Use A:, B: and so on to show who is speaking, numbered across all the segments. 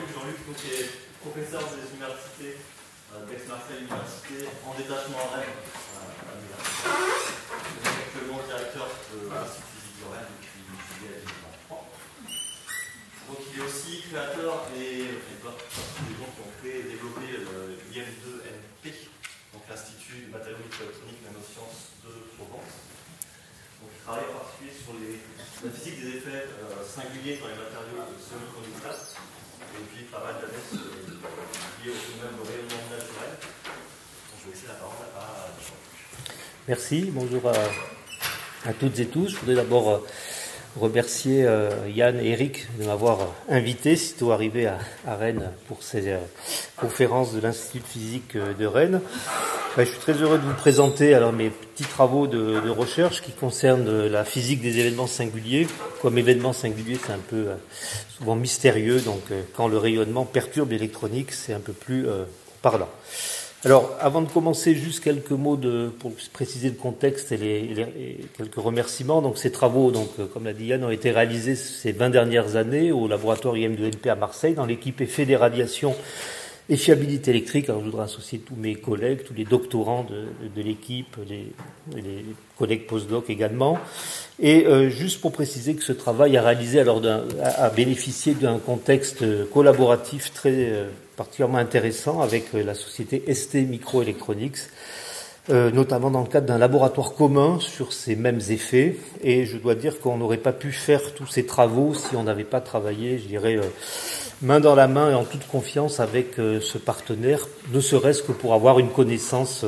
A: Jean-Luc donc, est professeur des universités d'Aix-Marseille Université en détachement à Rennes à l'université. Il est actuellement directeur de l'Institut physique de Rennes depuis juillet 2023. Donc il est aussi créateur et fait partie des gens qui ont créé et développé l'IM2NP, donc l'Institut du matériau microélectronique nanosciences de Provence. Donc il travaille en particulier sur la physique des effets singuliers dans les matériaux semi-conducteurs. Et puis pas mal d'années liées au phénomène de rayonnement naturel. Donc, je vais laisser la parole à Jean-Luc.
B: Merci, bonjour à toutes et tous. Je voudrais d'abord remercier Yann et Eric de m'avoir invité, sitôt arrivé à Rennes pour ces conférences de l'Institut de physique de Rennes. Je suis très heureux de vous présenter alors mes petits travaux de recherche qui concernent la physique des événements singuliers. Comme événement singulier, c'est un peu souvent mystérieux, donc quand le rayonnement perturbe l'électronique, c'est un peu plus parlant. Alors, avant de commencer, juste quelques mots pour préciser le contexte et quelques remerciements. Donc, ces travaux, comme l'a dit Yann, ont été réalisés ces 20 dernières années au laboratoire IM2NP à Marseille, dans l'équipe effet des radiations et fiabilité électrique. Alors, je voudrais associer tous mes collègues, tous les doctorants de l'équipe, les collègues postdoc également. Et juste pour préciser que ce travail a bénéficié d'un contexte collaboratif très particulièrement intéressant avec la société ST Microelectronics, notamment dans le cadre d'un laboratoire commun sur ces mêmes effets. Et je dois dire qu'on n'aurait pas pu faire tous ces travaux si on n'avait pas travaillé, je dirais, main dans la main et en toute confiance avec ce partenaire, ne serait-ce que pour avoir une connaissance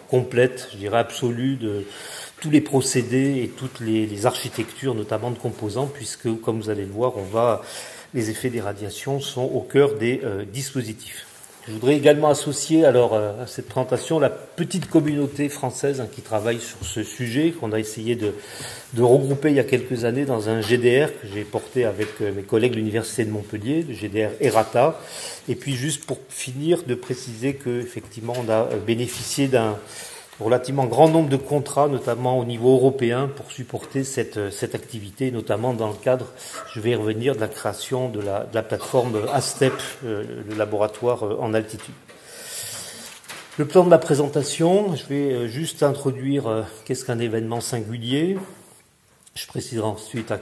B: complète, je dirais absolue, de tous les procédés et toutes les architectures, notamment de composants, puisque, comme vous allez le voir, les effets des radiations sont au cœur des dispositifs. Je voudrais également associer à cette présentation la petite communauté française qui travaille sur ce sujet, qu'on a essayé de regrouper il y a quelques années dans un GDR que j'ai porté avec mes collègues de l'Université de Montpellier, le GDR ERATA. Et puis juste pour finir, de préciser qu'effectivement on a bénéficié d'un relativement grand nombre de contrats, notamment au niveau européen, pour supporter cette activité, notamment dans le cadre, je vais y revenir, de la création de la plateforme ASTEP, le laboratoire en altitude. Le plan de ma présentation, je vais juste introduire qu'est-ce qu'un événement singulier. Je préciserai ensuite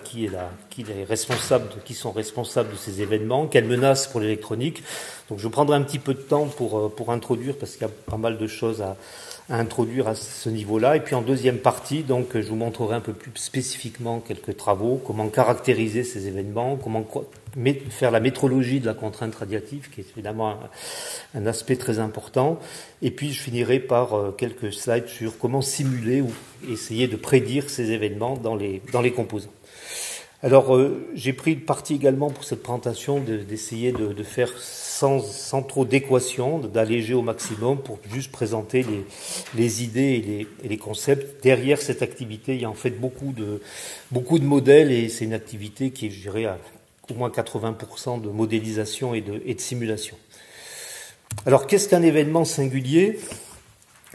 B: qui sont responsables de ces événements, quelles menaces pour l'électronique. Donc je prendrai un petit peu de temps pour introduire, parce qu'il y a pas mal de choses à introduire à ce niveau-là. Et puis en deuxième partie, donc, je vous montrerai un peu plus spécifiquement quelques travaux, comment caractériser ces événements, comment faire la métrologie de la contrainte radiative, qui est évidemment un aspect très important. Et puis je finirai par quelques slides sur comment simuler ou essayer de prédire ces événements dans les composants. Alors, j'ai pris le parti également pour cette présentation d'essayer de faire sans trop d'équations, d'alléger au maximum pour juste présenter les idées et les concepts. Derrière cette activité, il y a en fait beaucoup de modèles et c'est une activité qui est, je dirais, à au moins 80% de modélisation et de simulation. Alors, qu'est-ce qu'un événement singulier ?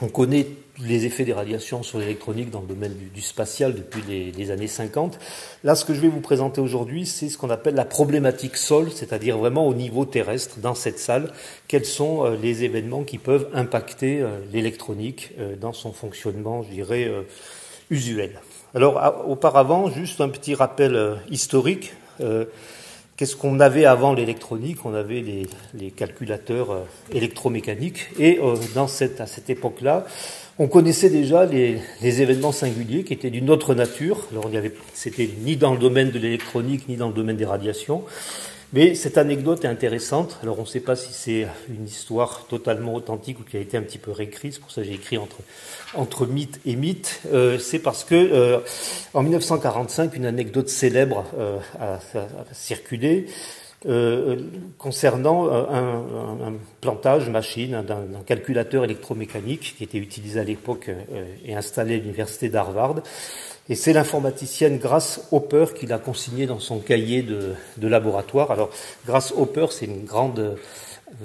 B: On connaît les effets des radiations sur l'électronique dans le domaine du spatial depuis les années 50. Là, ce que je vais vous présenter aujourd'hui, c'est ce qu'on appelle la problématique sol, c'est-à-dire vraiment au niveau terrestre, dans cette salle, quels sont les événements qui peuvent impacter l'électronique dans son fonctionnement, je dirais, usuel. Alors, auparavant, juste un petit rappel historique. Qu'est-ce qu'on avait avant l'électronique ? On avait les calculateurs électromécaniques et à cette époque-là, on connaissait déjà les événements singuliers qui étaient d'une autre nature. Alors c'était ni dans le domaine de l'électronique ni dans le domaine des radiations. Mais cette anecdote est intéressante. Alors on ne sait pas si c'est une histoire totalement authentique ou qui a été un petit peu réécrite. C'est pour ça que j'ai écrit entre mythe et mythe. C'est parce que en 1945, une anecdote célèbre a circulé concernant un plantage machine d'un calculateur électromécanique qui était utilisé à l'époque et installé à l'université d'Harvard. Et c'est l'informaticienne Grace Hopper qui l'a consigné dans son cahier de laboratoire. Alors, Grace Hopper, c'est une grande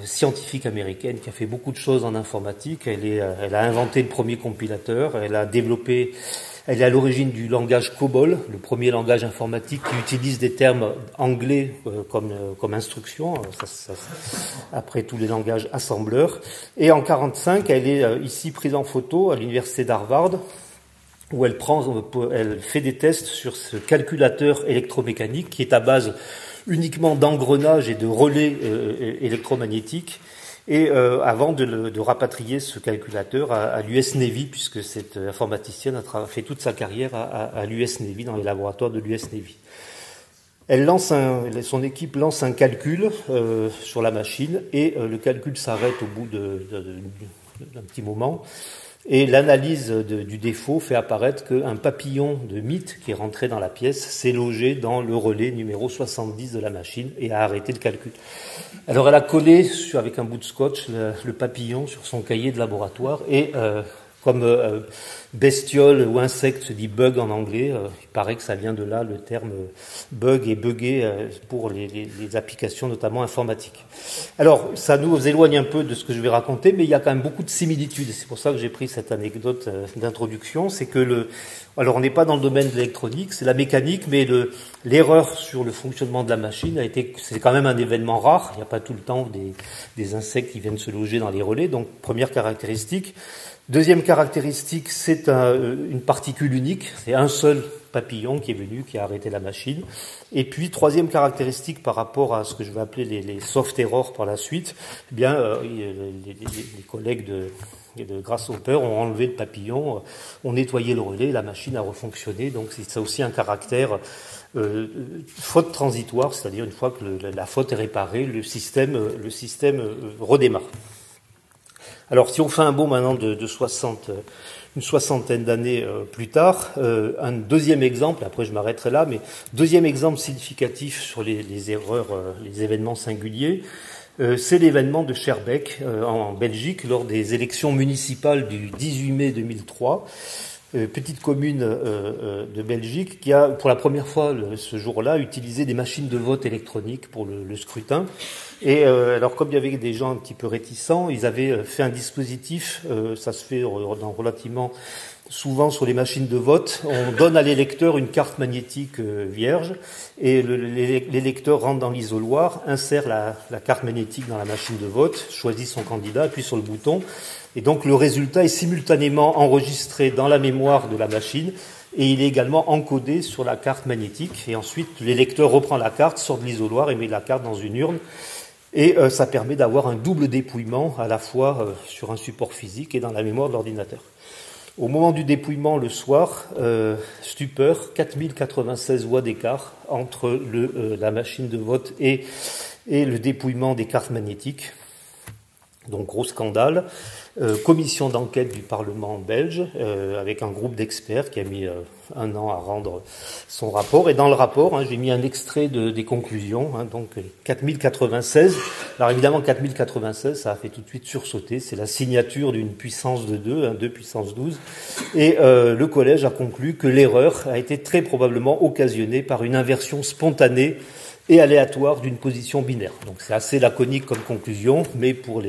B: scientifique américaine qui a fait beaucoup de choses en informatique. Elle a inventé le premier compilateur, elle Elle est à l'origine du langage COBOL, le premier langage informatique qui utilise des termes anglais comme instruction, après tous les langages assembleurs. Et en 1945, elle est ici prise en photo à l'université d'Harvard, où elle fait des tests sur ce calculateur électromécanique qui est à base uniquement d'engrenages et de relais électromagnétiques, et avant de rapatrier ce calculateur à l'US Navy, puisque cette informaticienne a fait toute sa carrière à l'US Navy, dans les laboratoires de l'US Navy. Son équipe lance un calcul sur la machine, et le calcul s'arrête au bout d'un petit moment. Et l'analyse du défaut fait apparaître qu'un papillon de mythe qui est rentré dans la pièce s'est logé dans le relais numéro 70 de la machine et a arrêté le calcul. Alors elle a collé avec un bout de scotch le papillon sur son cahier de laboratoire, et comme bestiole ou insecte se dit bug en anglais, il paraît que ça vient de là le terme bug et bugger pour les applications notamment informatiques. Alors ça nous éloigne un peu de ce que je vais raconter, mais il y a quand même beaucoup de similitudes, c'est pour ça que j'ai pris cette anecdote d'introduction. C'est que alors on n'est pas dans le domaine de l'électronique, c'est la mécanique, mais l'erreur sur le fonctionnement de la machine c'est quand même un événement rare. Il n'y a pas tout le temps des insectes qui viennent se loger dans les relais, donc première caractéristique. Deuxième caractéristique, c'est une particule unique, c'est un seul papillon qui est venu, qui a arrêté la machine. Et puis, troisième caractéristique par rapport à ce que je vais appeler les soft errors par la suite, eh bien, les collègues de Grasshopper ont enlevé le papillon, ont nettoyé le relais, la machine a refonctionné, donc c'est aussi un caractère faute transitoire, c'est-à-dire une fois que la faute est réparée, le système redémarre. Alors, si on fait un bond maintenant une soixantaine d'années plus tard, un deuxième exemple, après je m'arrêterai là, mais deuxième exemple significatif sur les erreurs, les événements singuliers, c'est l'événement de Schaerbeek en Belgique lors des élections municipales du 18 mai 2003. Petite commune de Belgique qui a, pour la première fois ce jour-là, utilisé des machines de vote électroniques pour le scrutin. Et alors, comme il y avait des gens un petit peu réticents, ils avaient fait un dispositif, ça se fait relativement souvent sur les machines de vote, on donne à l'électeur une carte magnétique vierge, et l'électeur rentre dans l'isoloir, insère la carte magnétique dans la machine de vote, choisit son candidat, appuie sur le bouton, et donc le résultat est simultanément enregistré dans la mémoire de la machine, et il est également encodé sur la carte magnétique, et ensuite l'électeur reprend la carte, sort de l'isoloir et met la carte dans une urne, et ça permet d'avoir un double dépouillement à la fois sur un support physique et dans la mémoire de l'ordinateur. Au moment du dépouillement le soir, stupeur, 4096 watts d'écart entre la machine de vote et le dépouillement des cartes magnétiques. Donc gros scandale. Commission d'enquête du Parlement belge, avec un groupe d'experts qui a mis 1 an à rendre son rapport. Et dans le rapport, j'ai mis un extrait des conclusions. Donc 4096. Alors évidemment, 4096, ça a fait tout de suite sursauter. C'est la signature d'une puissance de 2, 2 puissance 12. Et le collège a conclu que l'erreur a été très probablement occasionnée par une inversion spontanée et aléatoire d'une position binaire. Donc c'est assez laconique comme conclusion, mais pour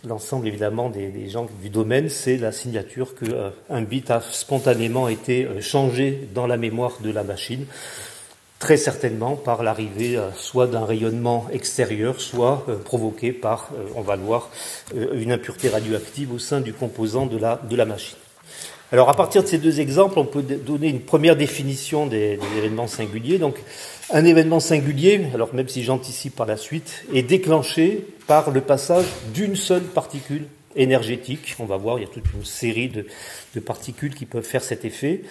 B: l'ensemble évidemment des gens du domaine, c'est la signature qu'un bit a spontanément été changé dans la mémoire de la machine, très certainement par l'arrivée soit d'un rayonnement extérieur, soit provoqué par, on va le voir, une impureté radioactive au sein du composant de la machine. Alors à partir de ces deux exemples, on peut donner une première définition des événements singuliers. Donc un événement singulier, alors même si j'anticipe par la suite, est déclenché par le passage d'une seule particule énergétique. On va voir, il y a toute une série de particules qui peuvent faire cet effet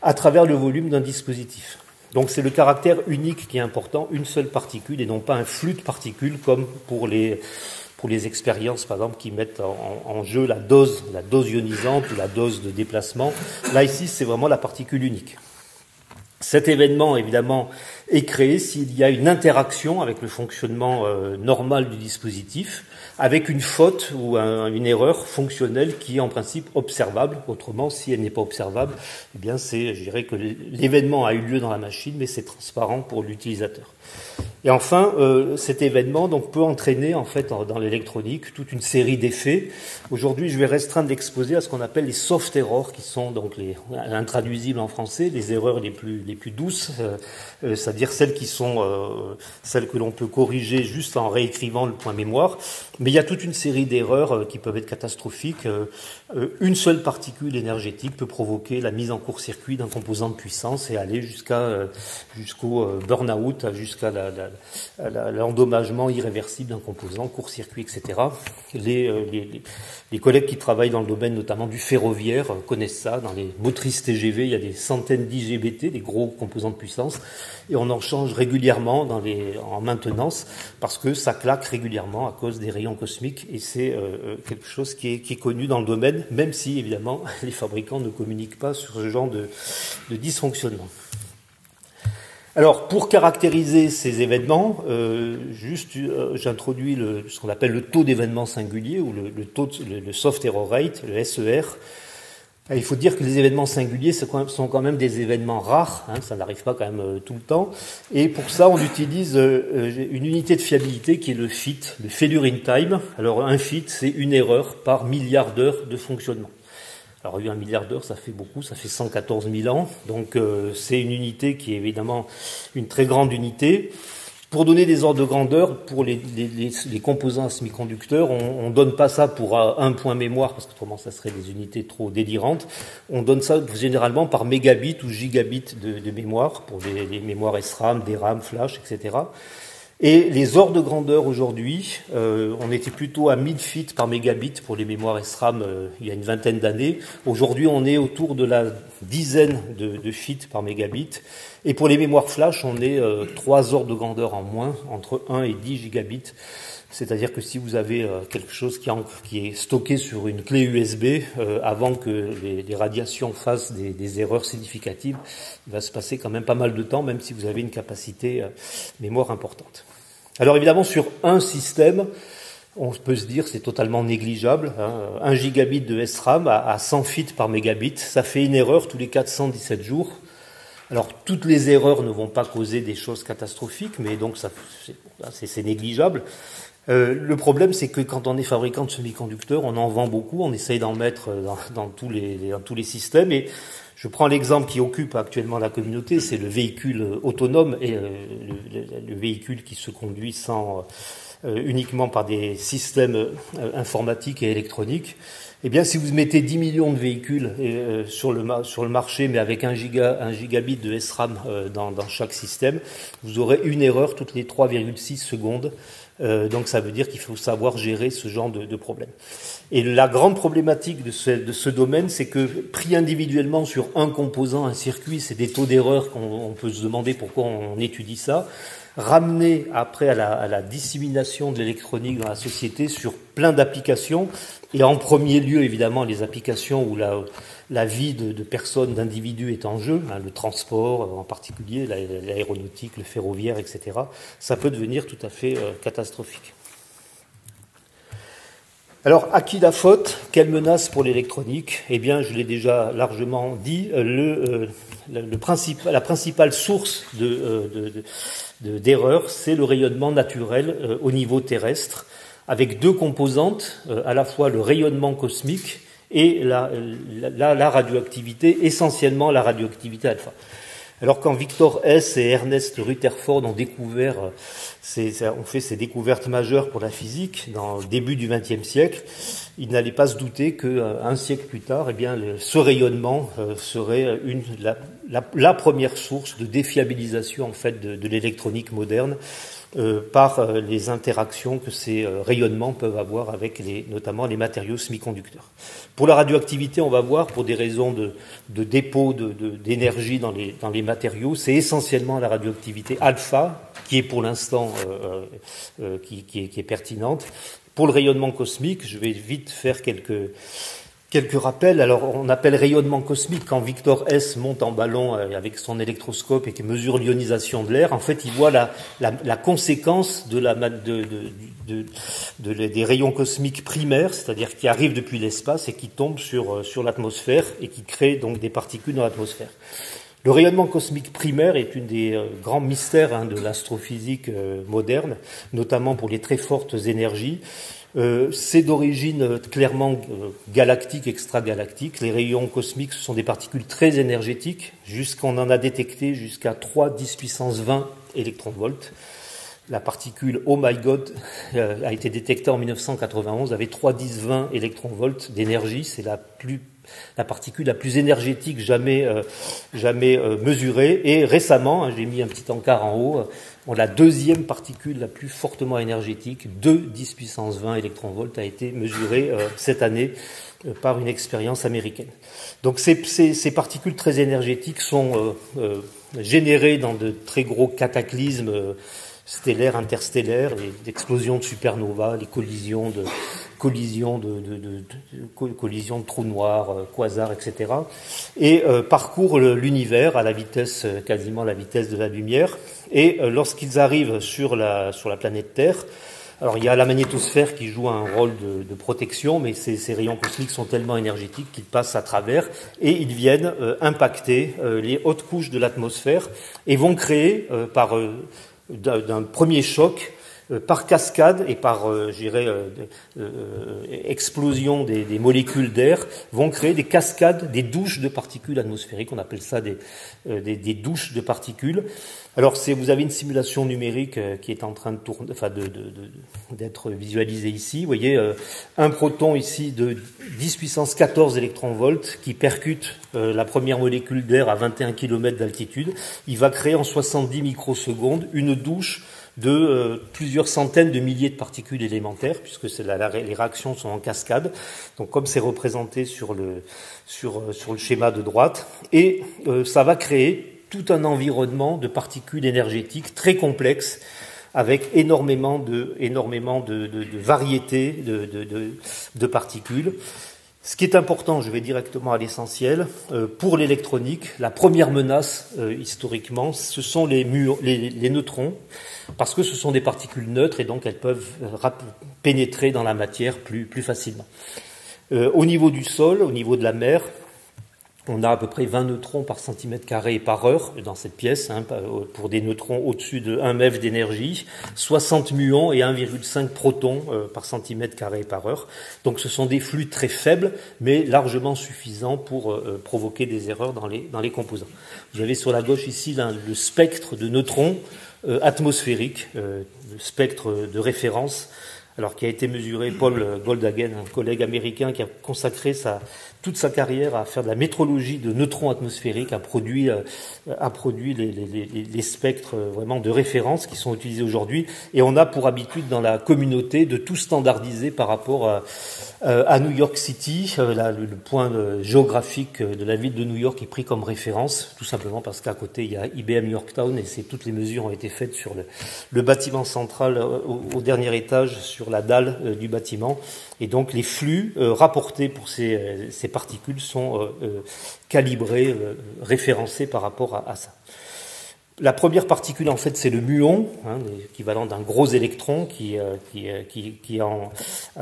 B: à travers le volume d'un dispositif. Donc c'est le caractère unique qui est important, une seule particule et non pas un flux de particules comme pour les expériences, par exemple, qui mettent en jeu la dose ionisante ou la dose de déplacement. Là, ici, c'est vraiment la particule unique. Cet événement, évidemment, est créé s'il y a une interaction avec le fonctionnement normal du dispositif, avec une faute ou une erreur fonctionnelle qui est en principe observable. Autrement, si elle n'est pas observable, eh bien je dirais que l'événement a eu lieu dans la machine, mais c'est transparent pour l'utilisateur. Et enfin, cet événement donc peut entraîner en fait dans l'électronique toute une série d'effets. Aujourd'hui, je vais restreindre l'exposé à ce qu'on appelle les soft errors, qui sont donc intraduisibles en français, les erreurs les plus douces, c'est-à-dire celles que l'on peut corriger juste en réécrivant le point mémoire. Mais il y a toute une série d'erreurs qui peuvent être catastrophiques. Une seule particule énergétique peut provoquer la mise en court-circuit d'un composant de puissance et aller jusqu'au burn-out, jusqu'à l'endommagement irréversible d'un composant, court-circuit, etc. Les collègues qui travaillent dans le domaine notamment du ferroviaire connaissent ça. Dans les motrices TGV, il y a des centaines d'IGBT, des gros composants de puissance, et on en change régulièrement en maintenance parce que ça claque régulièrement à cause des rayons cosmiques, et c'est quelque chose qui est connu dans le domaine, même si évidemment les fabricants ne communiquent pas sur ce genre de dysfonctionnement. Alors, pour caractériser ces événements, j'introduis ce qu'on appelle le taux d'événement singulier, ou le soft error rate, le SER. Il faut dire que les événements singuliers sont quand même des événements rares, ça n'arrive pas quand même tout le temps. Et pour ça, on utilise une unité de fiabilité qui est le FIT, le failure in time. Alors, un FIT, c'est une erreur par milliard d'heures de fonctionnement. Alors, 1 milliard d'heures, ça fait beaucoup, ça fait 114 000 ans. Donc, c'est une unité qui est évidemment une très grande unité. Pour donner des ordres de grandeur, pour les composants semi-conducteurs, on donne pas ça pour un point mémoire, parce qu'autrement, ça serait des unités trop délirantes. On donne ça généralement par mégabit ou gigabit de mémoire, pour les mémoires SRAM, DRAM, flash, etc. Et les ordres de grandeur aujourd'hui, on était plutôt à 1000 feet par mégabit pour les mémoires SRAM il y a une vingtaine d'années. Aujourd'hui, on est autour de la dizaine de feet par mégabit. Et pour les mémoires flash, on est 3 ordres de grandeur en moins, entre 1 et 10 gigabits. C'est-à-dire que si vous avez quelque chose qui est stocké sur une clé USB, avant que les radiations fassent des erreurs significatives, il va se passer quand même pas mal de temps, même si vous avez une capacité mémoire importante. Alors évidemment, sur un système, on peut se dire c'est totalement négligeable. 1 gigabit de SRAM à 100 feet par mégabit, ça fait une erreur tous les 417 jours. Alors, toutes les erreurs ne vont pas causer des choses catastrophiques, mais donc c'est négligeable. Le problème, c'est que quand on est fabricant de semi-conducteurs, on en vend beaucoup, on essaye d'en mettre dans tous les systèmes. Et je prends l'exemple qui occupe actuellement la communauté, c'est le véhicule autonome et le véhicule qui se conduit uniquement par des systèmes informatiques et électroniques. Eh bien, si vous mettez 10 millions de véhicules sur le marché, mais avec 1 gigabit de SRAM dans chaque système, vous aurez une erreur toutes les 3,6 secondes. Donc ça veut dire qu'il faut savoir gérer ce genre de problème. Et la grande problématique de ce domaine, c'est que pris individuellement sur un composant, un circuit, c'est des taux d'erreur qu'on peut se demander pourquoi on étudie ça. Ramener après à la dissémination de l'électronique dans la société sur plein d'applications, et en premier lieu évidemment les applications où la vie de personnes, d'individus est en jeu, le transport en particulier, l'aéronautique, le ferroviaire, etc. Ça peut devenir tout à fait catastrophique. Alors, à qui la faute? Quelle menace pour l'électronique? Eh bien, je l'ai déjà largement dit, la principale source d'erreur, c'est le rayonnement naturel au niveau terrestre, avec deux composantes, à la fois le rayonnement cosmique et la radioactivité, essentiellement la radioactivité alpha. Alors quand Victor Hess et Ernest Rutherford ont fait ces découvertes majeures pour la physique dans le début du XXe siècle, ils n'allaient pas se douter qu'un siècle plus tard, eh bien, ce rayonnement serait la première source de défiabilisation en fait de l'électronique moderne par les interactions que ces rayonnements peuvent avoir avec notamment les matériaux semi-conducteurs. Pour la radioactivité, on va voir, pour des raisons de dépôt d'énergie dans les matériaux, c'est essentiellement la radioactivité alpha qui est pour l'instant qui est pertinente. Pour le rayonnement cosmique, je vais vite faire quelques Quelques rappels. Alors, on appelle rayonnement cosmique quand Victor Hess monte en ballon avec son électroscope et qui mesure l'ionisation de l'air. En fait, il voit la conséquence des rayons cosmiques primaires, c'est-à-dire qui arrivent depuis l'espace et qui tombent sur l'atmosphère et qui créent donc des particules dans l'atmosphère. Le rayonnement cosmique primaire est une des grands mystères de l'astrophysique moderne, notamment pour les très fortes énergies. C'est d'origine clairement galactique, extragalactique. Les rayons cosmiques, ce sont des particules très énergétiques, jusqu'on en a détecté jusqu'à 3 10 puissance 20 électronvolts. La particule Oh My God a été détectée en 1991 avec 3 10 20 électronvolts d'énergie. C'est la particule la plus énergétique jamais mesurée. Et récemment, j'ai mis un petit encart en haut, la deuxième particule la plus fortement énergétique, 2 10 puissance 20 électronvolts, a été mesurée cette année par une expérience américaine. Donc ces particules très énergétiques sont générées dans de très gros cataclysmes stellaires, interstellaires, les explosions de supernovas, les collisions de trous noirs, quasars, etc. Et parcourent l'univers à la vitesse, quasiment la vitesse de la lumière. Et lorsqu'ils arrivent sur la planète Terre, alors il y a la magnétosphère qui joue un rôle de protection, mais ces rayons cosmiques sont tellement énergétiques qu'ils passent à travers et ils viennent impacter les hautes couches de l'atmosphère et vont créer d'un premier choc, par cascade et par, explosion des molécules d'air, vont créer des cascades, des douches de particules atmosphériques. On appelle ça des douches de particules. Alors, vous avez une simulation numérique qui est en train de tourner, d'être visualisée ici. Vous voyez un proton ici de 10 puissance 14 électronvolts qui percute la première molécule d'air à 21 km d'altitude. Il va créer en 70 microsecondes une douche de plusieurs centaines de milliers de particules élémentaires, puisque les réactions sont en cascade, donc comme c'est représenté sur le schéma de droite, et ça va créer tout un environnement de particules énergétiques très complexes, avec énormément de variétés de particules. Ce qui est important, je vais directement à l'essentiel, pour l'électronique, la première menace historiquement, ce sont les neutrons, parce que ce sont des particules neutres et donc elles peuvent pénétrer dans la matière plus facilement. Au niveau du sol, au niveau de la mer, on a à peu près 20 neutrons par centimètre carré et par heure dans cette pièce, pour des neutrons au-dessus de 1 MeV d'énergie, 60 muons et 1,5 protons par centimètre carré et par heure. Donc ce sont des flux très faibles, mais largement suffisants pour provoquer des erreurs dans les composants. Vous avez sur la gauche ici le spectre de neutrons atmosphériques, le spectre de référence, alors qui a été mesuré, Paul Goldhagen, un collègue américain qui a consacré toute sa carrière à faire de la métrologie de neutrons atmosphériques, a produit les spectres vraiment de référence qui sont utilisés aujourd'hui. Et on a pour habitude dans la communauté de tout standardiser par rapport à New York City. Le point géographique de la ville de New York est pris comme référence, tout simplement parce qu'à côté il y a IBM Yorktown et toutes les mesures ont été faites sur le bâtiment central au dernier étage, sur la dalle du bâtiment. Et donc les flux rapportés pour ces particules sont calibrés, référencés par rapport à ça. La première particule, en fait, c'est le muon, l'équivalent d'un gros électron qui est à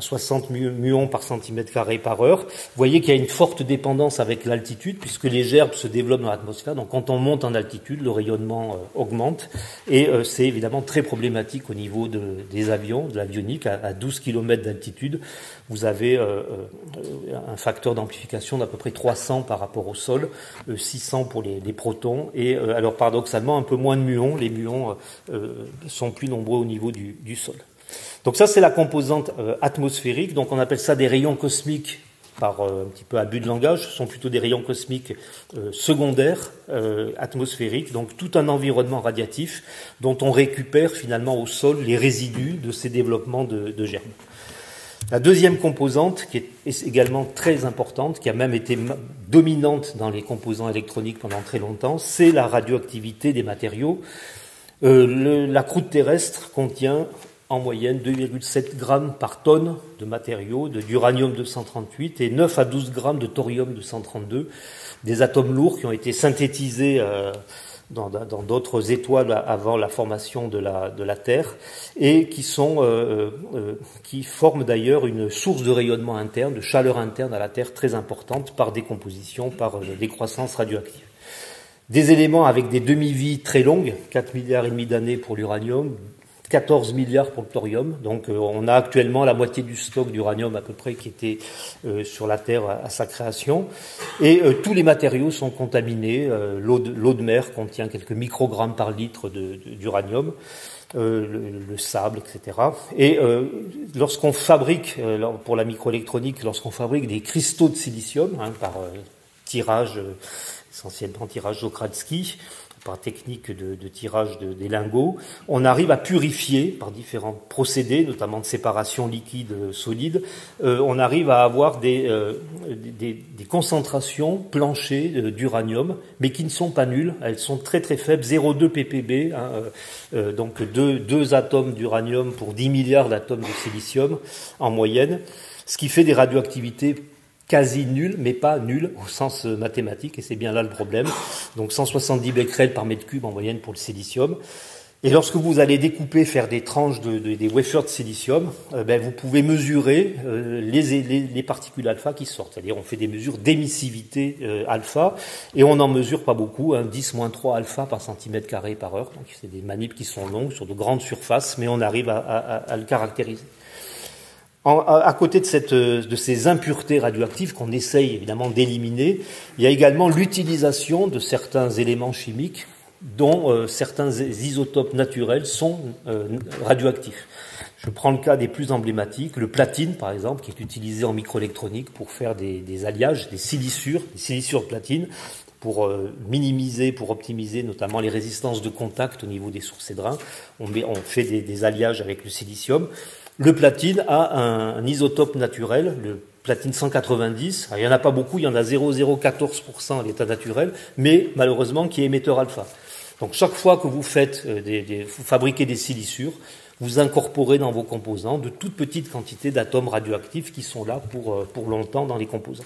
B: 60 muons par centimètre carré par heure. Vous voyez qu'il y a une forte dépendance avec l'altitude, puisque les gerbes se développent dans l'atmosphère. Donc, quand on monte en altitude, le rayonnement augmente. Et c'est évidemment très problématique au niveau des avions, de l'avionique. À 12 km d'altitude, vous avez un facteur d'amplification d'à peu près 300 par rapport au sol, 600 pour les protons. Et alors, paradoxalement, un peu moins de muons, les muons sont plus nombreux au niveau du sol. Donc ça, c'est la composante atmosphérique, donc on appelle ça des rayons cosmiques par un petit peu abus de langage, ce sont plutôt des rayons cosmiques secondaires, atmosphériques, donc tout un environnement radiatif dont on récupère finalement au sol les résidus de ces développements de germes. La deuxième composante, qui est également très importante, qui a même été dominante dans les composants électroniques pendant très longtemps, c'est la radioactivité des matériaux. La croûte terrestre contient en moyenne 2,7 grammes par tonne de matériaux, d'uranium-238 et 9 à 12 grammes de thorium-232, des atomes lourds qui ont été synthétisés dans d'autres étoiles avant la formation de la Terre et qui forment d'ailleurs une source de rayonnement interne, de chaleur interne à la Terre très importante par décomposition, par décroissance radioactive. Des éléments avec des demi-vies très longues, 4 milliards et demi d'années pour l'uranium, 14 milliards pour le thorium. Donc on a actuellement la moitié du stock d'uranium à peu près qui était sur la Terre à sa création. Et tous les matériaux sont contaminés. L'eau de mer contient quelques microgrammes par litre d'uranium. Le sable, etc. Et lorsqu'on fabrique, pour la microélectronique, lorsqu'on fabrique des cristaux de silicium, par tirage, essentiellement tirage Jokradsky, par technique de tirage des lingots, on arrive à purifier par différents procédés, notamment de séparation liquide-solide, on arrive à avoir des concentrations planchées d'uranium, mais qui ne sont pas nulles, elles sont très très faibles, 0,2 ppb, donc 2 atomes d'uranium pour 10 milliards d'atomes de silicium en moyenne, ce qui fait des radioactivités quasi nul, mais pas nul au sens mathématique, et c'est bien là le problème. Donc 170 becquerels par mètre cube en moyenne pour le silicium. Et lorsque vous allez découper, faire des tranches des wafers de silicium, vous pouvez mesurer les particules alpha qui sortent. C'est-à-dire on fait des mesures d'émissivité alpha, et on n'en mesure pas beaucoup, 10-3 alpha par centimètre carré par heure. Donc c'est des manips qui sont longues sur de grandes surfaces, mais on arrive à le caractériser. À côté de ces impuretés radioactives qu'on essaye évidemment d'éliminer, il y a également l'utilisation de certains éléments chimiques dont certains isotopes naturels sont radioactifs. Je prends le cas des plus emblématiques, le platine par exemple, qui est utilisé en microélectronique pour faire des alliages, des silissures de platine, pour minimiser, pour optimiser notamment les résistances de contact au niveau des sources et drains. On fait des alliages avec le silicium. Le platine a un isotope naturel, le platine 190. Alors, il n'y en a pas beaucoup, il y en a 0,014% à l'état naturel, mais malheureusement qui est émetteur alpha. Donc chaque fois que vous faites vous fabriquez des silissures, vous incorporez dans vos composants de toutes petites quantités d'atomes radioactifs qui sont là pour longtemps dans les composants.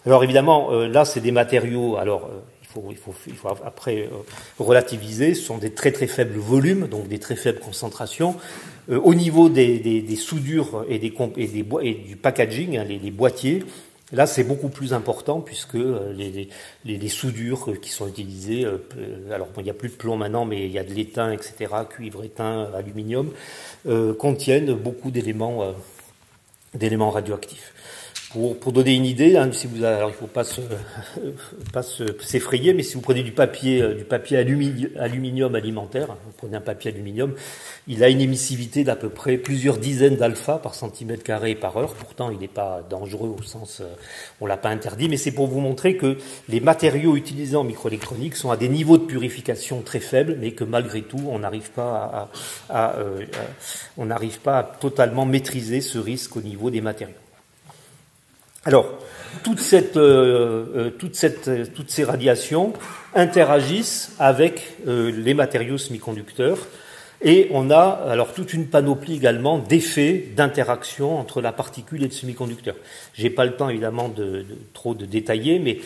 B: Alors évidemment, là c'est des matériaux. Alors il faut après relativiser. Ce sont des très très faibles volumes, donc des très faibles concentrations. Au niveau des soudures et du packaging, les boîtiers, là c'est beaucoup plus important puisque les soudures qui sont utilisées, alors bon, il n'y a plus de plomb maintenant, mais il y a de l'étain, etc., cuivre, étain, aluminium, contiennent beaucoup d'éléments radioactifs. Pour donner une idée, alors il ne faut pas s'effrayer, mais si vous prenez du papier aluminium alimentaire, vous prenez un papier aluminium, il a une émissivité d'à peu près plusieurs dizaines d'alpha par centimètre carré par heure. Pourtant, il n'est pas dangereux au sens, on l'a pas interdit, mais c'est pour vous montrer que les matériaux utilisés en microélectronique sont à des niveaux de purification très faibles, mais que malgré tout, on n'arrive pas à totalement maîtriser ce risque au niveau des matériaux. Alors, toutes ces radiations interagissent avec les matériaux semi-conducteurs et on a alors toute une panoplie également d'effets d'interaction entre la particule et le semi-conducteur. J'ai pas le temps évidemment de trop de détailler, mais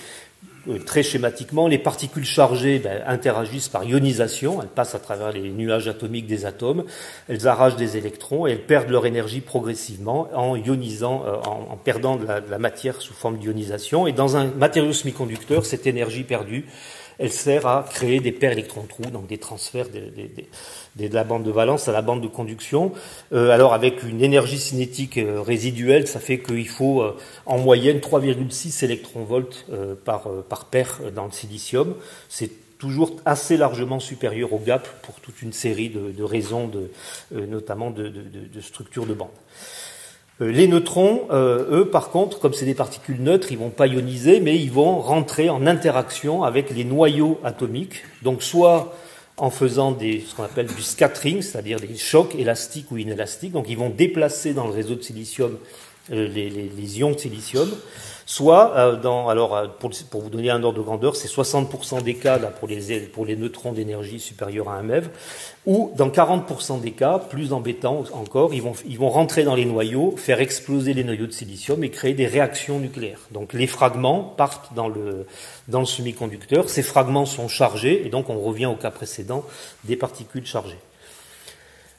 B: très schématiquement, les particules chargées interagissent par ionisation, elles passent à travers les nuages atomiques des atomes, elles arrachent des électrons et elles perdent leur énergie progressivement en ionisant, en perdant de la matière sous forme d'ionisation. Et dans un matériau semi-conducteur, cette énergie perdue, elle sert à créer des paires électrons-trous, donc des transferts de la bande de valence à la bande de conduction. Alors avec une énergie cinétique résiduelle, ça fait qu'il faut en moyenne 3,6 électronvolts par paire dans le silicium. C'est toujours assez largement supérieur au gap pour toute une série de raisons, notamment de structure de bande. Les neutrons, eux, par contre, comme c'est des particules neutres, ils vont pas ioniser, mais ils vont rentrer en interaction avec les noyaux atomiques. Donc, soit en faisant ce qu'on appelle du scattering, c'est-à-dire des chocs élastiques ou inélastiques. Donc, ils vont déplacer dans le réseau de silicium les ions de silicium, soit pour vous donner un ordre de grandeur, c'est 60% des cas là, pour les neutrons d'énergie supérieure à 1 MeV, ou dans 40% des cas, plus embêtant encore, ils vont rentrer dans les noyaux, faire exploser les noyaux de silicium et créer des réactions nucléaires. Donc les fragments partent dans le semi-conducteur, ces fragments sont chargés, et donc on revient au cas précédent des particules chargées.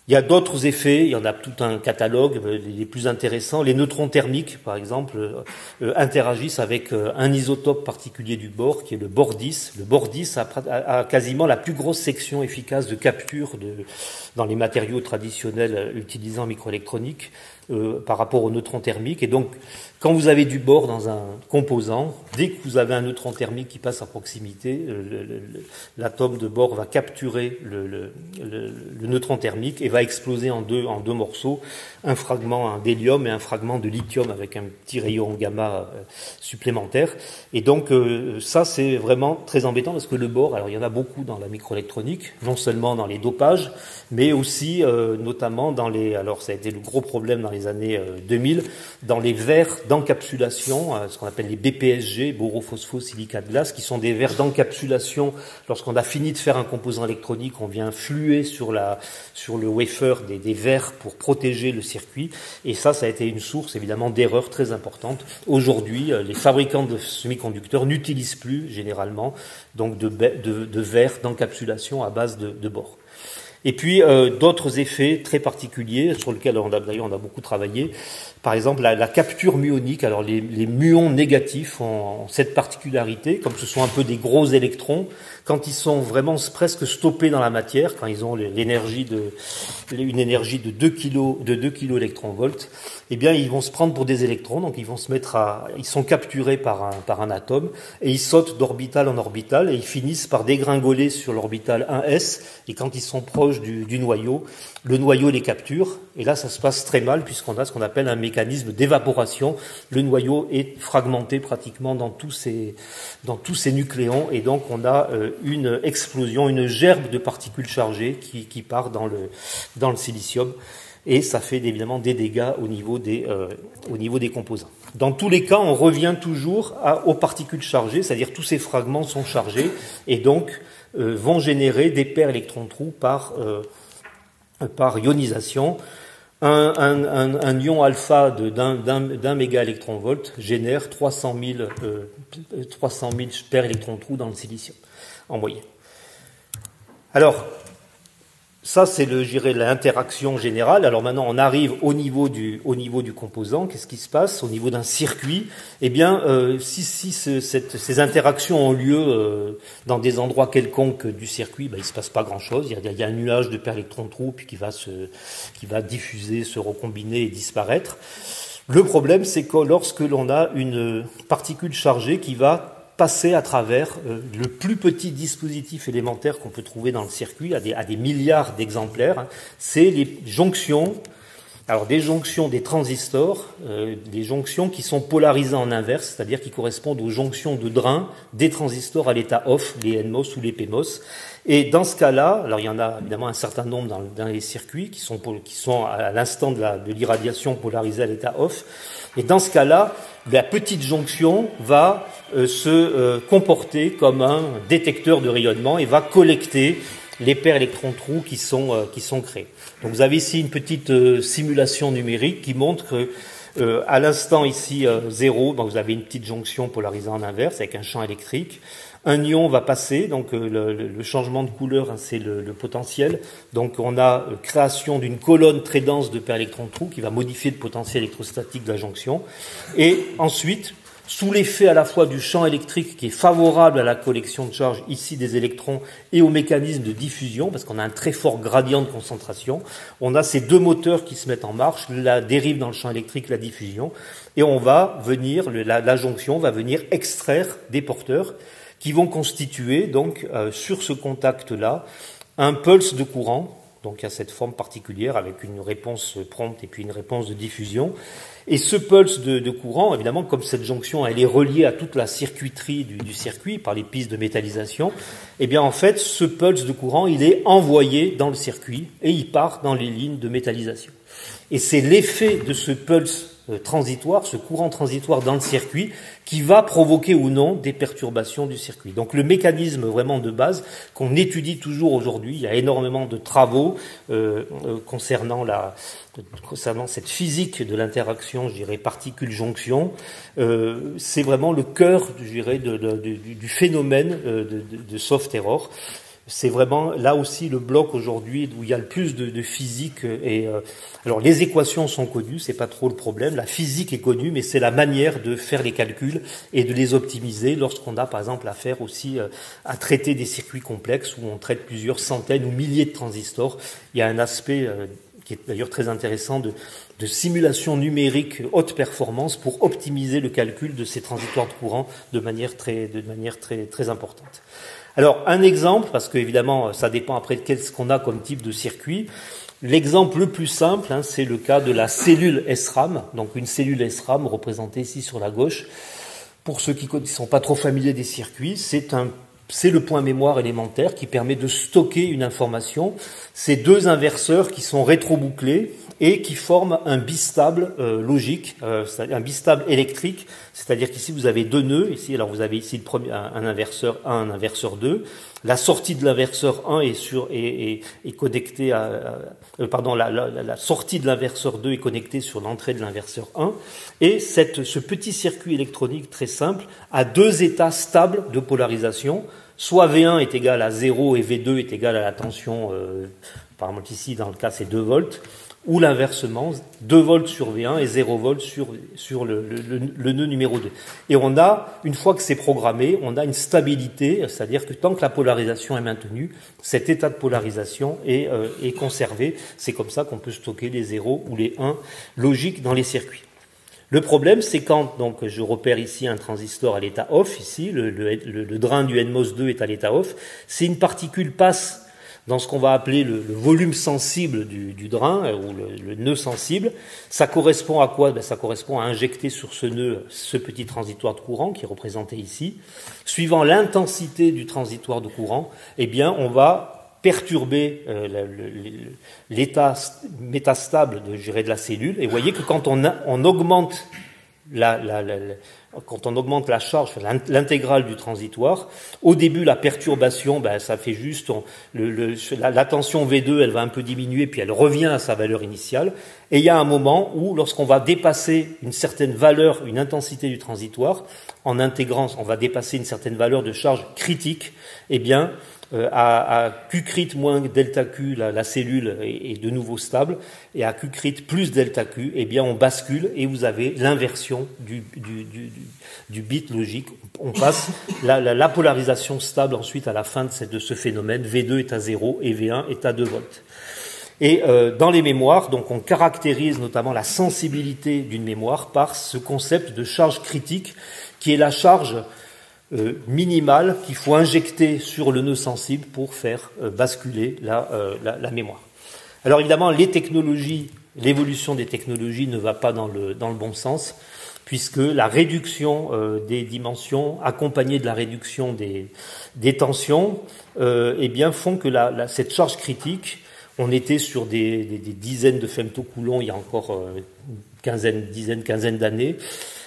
B: Il y a d'autres effets, il y en a tout un catalogue, les plus intéressants. Les neutrons thermiques, par exemple, interagissent avec un isotope particulier du bore, qui est le bore 10. Le bore 10 a quasiment la plus grosse section efficace de capture dans les matériaux traditionnels utilisés en microélectronique par rapport aux neutrons thermiques. Et donc, quand vous avez du bore dans un composant, dès que vous avez un neutron thermique qui passe à proximité, l'atome de bore va capturer le neutron thermique et va exploser en deux morceaux, un fragment, un d'hélium et un fragment de lithium avec un petit rayon gamma supplémentaire. Et donc ça c'est vraiment très embêtant parce que le bore, alors il y en a beaucoup dans la microélectronique, non seulement dans les dopages, mais aussi notamment alors ça a été le gros problème dans les années 2000, dans les verres d'encapsulation, ce qu'on appelle les BPSG, borophosphosilicate glace, qui sont des verres d'encapsulation. Lorsqu'on a fini de faire un composant électronique, on vient fluer sur le wafer des verres pour protéger le circuit. Et ça a été une source évidemment d'erreurs très importante. Aujourd'hui, les fabricants de semi-conducteurs n'utilisent plus généralement donc de verres d'encapsulation à base de bore. Et puis d'autres effets très particuliers sur lesquels on a beaucoup travaillé. Par exemple, la capture muonique. Alors les muons négatifs ont cette particularité, comme ce sont un peu des gros électrons, quand ils sont vraiment presque stoppés dans la matière, quand ils ont une énergie de 2 kilo électronvolts, eh bien ils vont se prendre pour des électrons, donc ils sont capturés par un atome et ils sautent d'orbital en orbital et ils finissent par dégringoler sur l'orbital 1s, et quand ils sont proches du noyau, le noyau les capture, et là ça se passe très mal puisqu'on a ce qu'on appelle un mécanisme d'évaporation. Le noyau est fragmenté pratiquement dans tous ces nucléons, et donc on a une explosion, une gerbe de particules chargées qui part dans le silicium, et ça fait évidemment des dégâts au niveau des composants. Dans tous les cas, on revient toujours aux particules chargées, c'est-à-dire tous ces fragments sont chargés et donc vont générer des paires électrons-trous par ionisation. Un ion alpha d'un mégaélectronvolt génère 300 000 paires électrons-trous dans le silicium, en moyenne. Alors, ça c'est l'interaction générale. Alors maintenant on arrive au niveau du composant. Qu'est-ce qui se passe au niveau d'un circuit? Eh bien, si ces interactions ont lieu dans des endroits quelconques du circuit, il se passe pas grand-chose. Il y a un nuage de paires électrons-trous puis qui va diffuser, se recombiner et disparaître. Le problème, c'est que lorsque l'on a une particule chargée qui va passer à travers le plus petit dispositif élémentaire qu'on peut trouver dans le circuit, à des milliards d'exemplaires, c'est les jonctions. Alors des jonctions des transistors, des jonctions qui sont polarisées en inverse, c'est-à-dire qui correspondent aux jonctions de drain des transistors à l'état off, les NMOS ou les PMOS. Et dans ce cas-là, alors il y en a évidemment un certain nombre dans les circuits qui sont à l'instant de l'irradiation polarisée à l'état off. Et dans ce cas-là, la petite jonction va se comporter comme un détecteur de rayonnement et va collecter les paires électrons-trous qui sont créés. Donc vous avez ici une petite simulation numérique qui montre que à l'instant ici 0, vous avez une petite jonction polarisée en inverse avec un champ électrique. Un ion va passer, donc le changement de couleur, c'est le potentiel. Donc on a création d'une colonne très dense de paires électrons-trous qui va modifier le potentiel électrostatique de la jonction. Et ensuite, sous l'effet à la fois du champ électrique qui est favorable à la collection de charge ici des électrons et au mécanisme de diffusion, parce qu'on a un très fort gradient de concentration, on a ces deux moteurs qui se mettent en marche, la dérive dans le champ électrique, la diffusion, et on va venir, la jonction va venir extraire des porteurs qui vont constituer donc sur ce contact-là un pulse de courant, donc à cette forme particulière avec une réponse prompte et puis une réponse de diffusion. Et ce pulse de courant, évidemment, comme cette jonction elle est reliée à toute la circuiterie du circuit par les pistes de métallisation, eh bien en fait ce pulse de courant il est envoyé dans le circuit et il part dans les lignes de métallisation. Et c'est l'effet de ce pulse transitoire, ce courant transitoire dans le circuit, qui va provoquer ou non des perturbations du circuit. Donc le mécanisme vraiment de base qu'on étudie toujours aujourd'hui, il y a énormément de travaux concernant cette physique de l'interaction, je dirais, particule-jonction. C'est vraiment le cœur, je dirais, du phénomène de soft error. C'est vraiment là aussi le bloc aujourd'hui où il y a le plus de physique. Alors les équations sont connues, c'est pas trop le problème. La physique est connue, mais c'est la manière de faire les calculs et de les optimiser lorsqu'on a par exemple affaire aussi à traiter des circuits complexes où on traite plusieurs centaines ou milliers de transistors. Il y a un aspect qui est d'ailleurs très intéressant de simulation numérique haute performance pour optimiser le calcul de ces transitoires de courant de manière très importante. Alors, un exemple, parce que évidemment, ça dépend après de ce qu'on a comme type de circuit. L'exemple le plus simple, c'est le cas de la cellule SRAM. Donc, une cellule SRAM représentée ici sur la gauche. Pour ceux qui ne sont pas trop familiers des circuits, c'est le point mémoire élémentaire qui permet de stocker une information. C'est deux inverseurs qui sont rétrobouclés et qui forment un bistable logique, un bistable électrique. C'est-à-dire qu'ici, vous avez deux nœuds. Ici, alors vous avez ici un inverseur 1, un inverseur 2. La sortie de l'inverseur 1 est connectée la sortie de l'inverseur 2 est connectée sur l'entrée de l'inverseur 1. Et ce petit circuit électronique très simple a deux états stables de polarisation. Soit V1 est égal à 0 et V2 est égal à la tension, par exemple ici, dans le cas, c'est 2 volts. Ou l'inversement, 2 volts sur V1 et 0 volts sur le nœud numéro 2. Et une fois que c'est programmé, on a une stabilité, c'est-à-dire que tant que la polarisation est maintenue, cet état de polarisation est conservé. C'est comme ça qu'on peut stocker les 0 ou les 1 logiques dans les circuits. Le problème, c'est quand donc je repère ici un transistor à l'état off, ici, le drain du NMOS 2 est à l'état off, si une particule passe dans ce qu'on va appeler le volume sensible du drain, ou le nœud sensible, ça correspond à quoi? Ça correspond à injecter sur ce nœud ce petit transitoire de courant qui est représenté ici. Suivant l'intensité du transitoire de courant, eh bien, on va perturber l'état métastable de la cellule. Et vous voyez que quand on augmente quand on augmente la charge, l'intégrale du transitoire, au début la perturbation, ça fait juste la tension V2, elle va un peu diminuer, puis elle revient à sa valeur initiale. Et il y a un moment où, lorsqu'on va dépasser une certaine valeur, une intensité du transitoire, en intégrant, on va dépasser une certaine valeur de charge critique, eh bien, à Q crit moins delta Q, la cellule est de nouveau stable, et à Q crit plus delta Q, eh bien on bascule et vous avez l'inversion du bit logique. On passe la polarisation stable ensuite à la fin de ce phénomène. V2 est à 0 et V1 est à 2 volts. Et dans les mémoires, donc on caractérise notamment la sensibilité d'une mémoire par ce concept de charge critique qui est la charge minimale qu'il faut injecter sur le nœud sensible pour faire basculer la mémoire. Alors évidemment, l'évolution des technologies ne va pas dans le bon sens, puisque la réduction des dimensions, accompagnée de la réduction des tensions, eh bien font que cette charge critique, on était sur des dizaines de femtocoulomb il y a encore quinzaine d'années.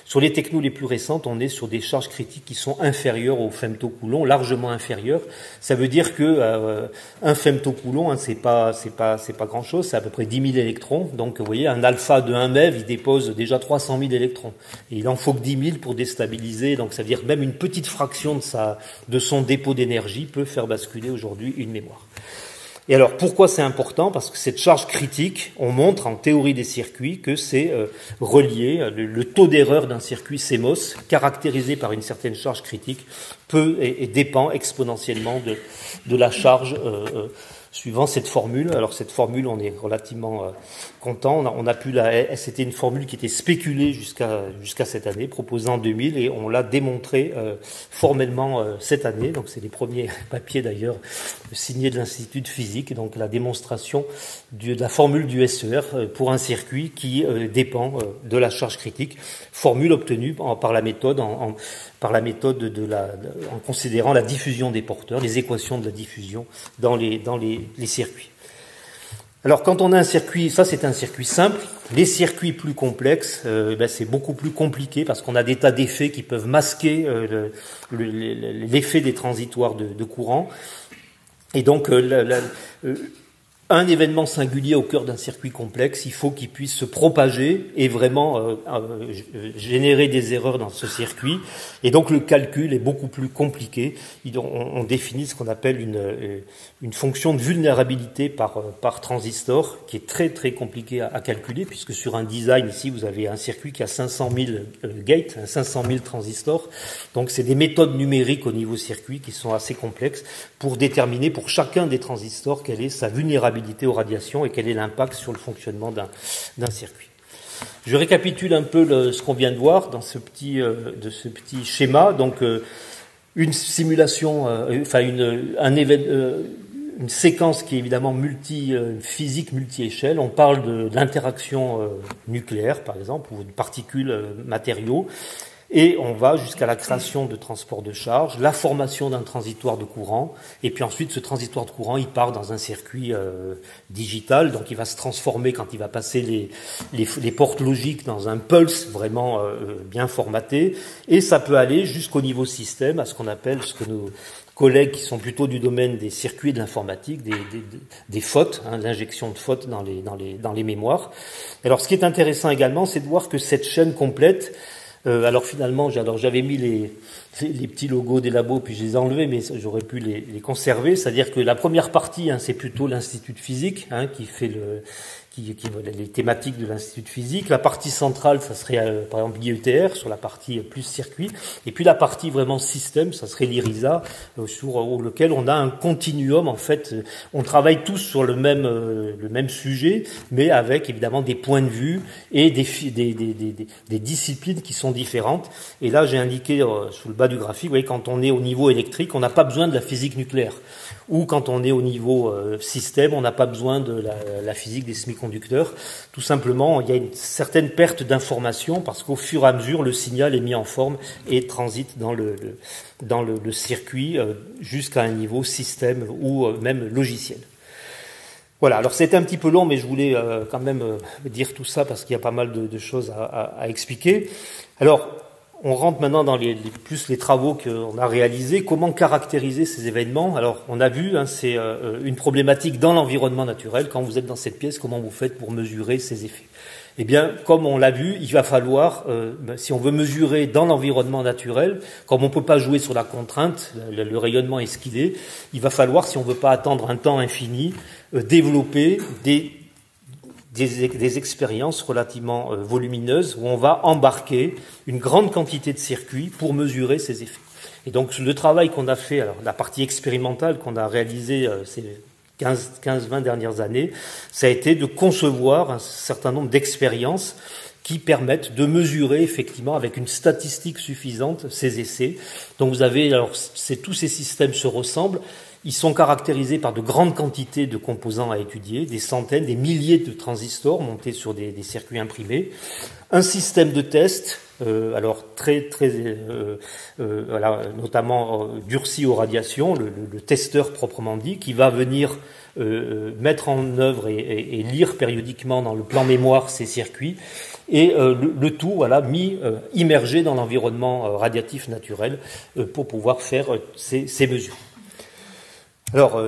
B: Sur les technos les plus récentes, on est sur des charges critiques qui sont inférieures aux femtocoulomb, largement inférieures. Ça veut dire que un femtocoulomb, c'est pas grand-chose, c'est à peu près 10 000 électrons. Donc, vous voyez, un alpha de 1 MeV, il dépose déjà 300 000 électrons. Et il en faut que 10 000 pour déstabiliser. Donc, ça veut dire que même une petite fraction de son dépôt d'énergie peut faire basculer aujourd'hui une mémoire. Et alors, pourquoi c'est important? Parce que cette charge critique, on montre en théorie des circuits que c'est relié, le taux d'erreur d'un circuit CMOS, caractérisé par une certaine charge critique, peut et dépend exponentiellement de la charge suivant cette formule. Alors cette formule, on est relativement content. On a pu c'était une formule qui était spéculée jusqu'à cette année, proposée en 2000, et on l'a démontrée formellement cette année. Donc c'est les premiers papiers d'ailleurs signés de l'Institut de physique. Donc la démonstration de la formule du SER pour un circuit qui dépend de la charge critique. Formule obtenue par la méthode en considérant la diffusion des porteurs, les équations de la diffusion dans les circuits. Alors quand on a un circuit, ça c'est un circuit simple, les circuits plus complexes, c'est beaucoup plus compliqué parce qu'on a des tas d'effets qui peuvent masquer l'effet des transitoires de courant. Et donc un événement singulier au cœur d'un circuit complexe, il faut qu'il puisse se propager et vraiment générer des erreurs dans ce circuit. Et donc le calcul est beaucoup plus compliqué. On définit ce qu'on appelle une fonction de vulnérabilité par transistor, qui est très très compliqué à calculer, puisque sur un design ici vous avez un circuit qui a 500 000 gates, 500 000 transistors. Donc c'est des méthodes numériques au niveau circuit qui sont assez complexes pour déterminer pour chacun des transistors quelle est sa vulnérabilité aux radiations et quel est l'impact sur le fonctionnement d'un circuit. Je récapitule un peu ce qu'on vient de voir dans ce petit schéma. Donc une simulation, une séquence qui est évidemment physique multi-échelle. On parle de l'interaction nucléaire, par exemple, ou de particules matériaux. Et on va jusqu'à la création de transports de charge, la formation d'un transitoire de courant, et puis ensuite ce transitoire de courant, il part dans un circuit digital, donc il va se transformer quand il va passer les portes logiques dans un pulse vraiment bien formaté, et ça peut aller jusqu'au niveau système, à ce qu'on appelle, ce que nos collègues qui sont plutôt du domaine des circuits et de l'informatique, des FOT, l'injection de FOT dans les mémoires. Alors ce qui est intéressant également, c'est de voir que cette chaîne complète, alors finalement, j'avais mis les petits logos des labos, puis je les ai enlevés, mais j'aurais pu les conserver. C'est-à-dire que la première partie, c'est plutôt l'Institut de physique, qui fait les thématiques de l'Institut de physique. La partie centrale, ça serait par exemple l'IETR, sur la partie plus circuit. Et puis la partie vraiment système, ça serait l'IRISA, sur lequel on a un continuum. En fait, on travaille tous sur le même sujet, mais avec évidemment des points de vue et des disciplines qui sont différentes. Et là, j'ai indiqué sous le bas du graphique, vous voyez, quand on est au niveau électrique, on n'a pas besoin de la physique nucléaire. Ou quand on est au niveau système, on n'a pas besoin de la physique des semi-conducteurs. Tout simplement, il y a une certaine perte d'information parce qu'au fur et à mesure, le signal est mis en forme et transite dans le circuit jusqu'à un niveau système ou même logiciel. Voilà, alors c'était un petit peu long, mais je voulais quand même dire tout ça parce qu'il y a pas mal de choses à expliquer. Alors, on rentre maintenant dans les travaux qu'on a réalisés. Comment caractériser ces événements? Alors, on a vu, c'est une problématique dans l'environnement naturel. Quand vous êtes dans cette pièce, comment vous faites pour mesurer ces effets? Eh bien, comme on l'a vu, il va falloir, si on veut mesurer dans l'environnement naturel, comme on ne peut pas jouer sur la contrainte, le rayonnement est ce qu'il est, il va falloir, si on ne veut pas attendre un temps infini, développer des expériences relativement volumineuses où on va embarquer une grande quantité de circuits pour mesurer ces effets. Et donc le travail qu'on a fait, alors la partie expérimentale qu'on a réalisée ces 15-20 dernières années, ça a été de concevoir un certain nombre d'expériences qui permettent de mesurer effectivement avec une statistique suffisante ces essais. Donc vous avez, alors tous ces systèmes se ressemblent. Ils sont caractérisés par de grandes quantités de composants à étudier, des centaines, des milliers de transistors montés sur des circuits imprimés, un système de test, alors notamment durci aux radiations, le testeur proprement dit, qui va venir mettre en œuvre et lire périodiquement dans le plan mémoire ces circuits, et le tout immergé dans l'environnement radiatif naturel pour pouvoir faire ces mesures. Alors,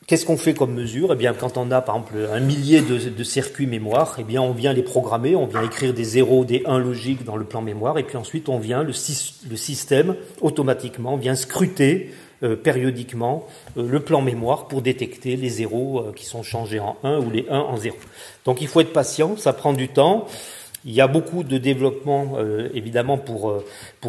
B: qu'est-ce qu'on fait comme mesure? Eh bien, quand on a, par exemple, un millier de circuits mémoire, eh bien, on vient les programmer, on vient écrire des 0, des 1 logiques dans le plan mémoire, et puis ensuite, le système, automatiquement, vient scruter périodiquement le plan mémoire pour détecter les 0 qui sont changés en 1 ou les 1 en 0. Donc, il faut être patient, ça prend du temps. Il y a beaucoup de développement, évidemment, pour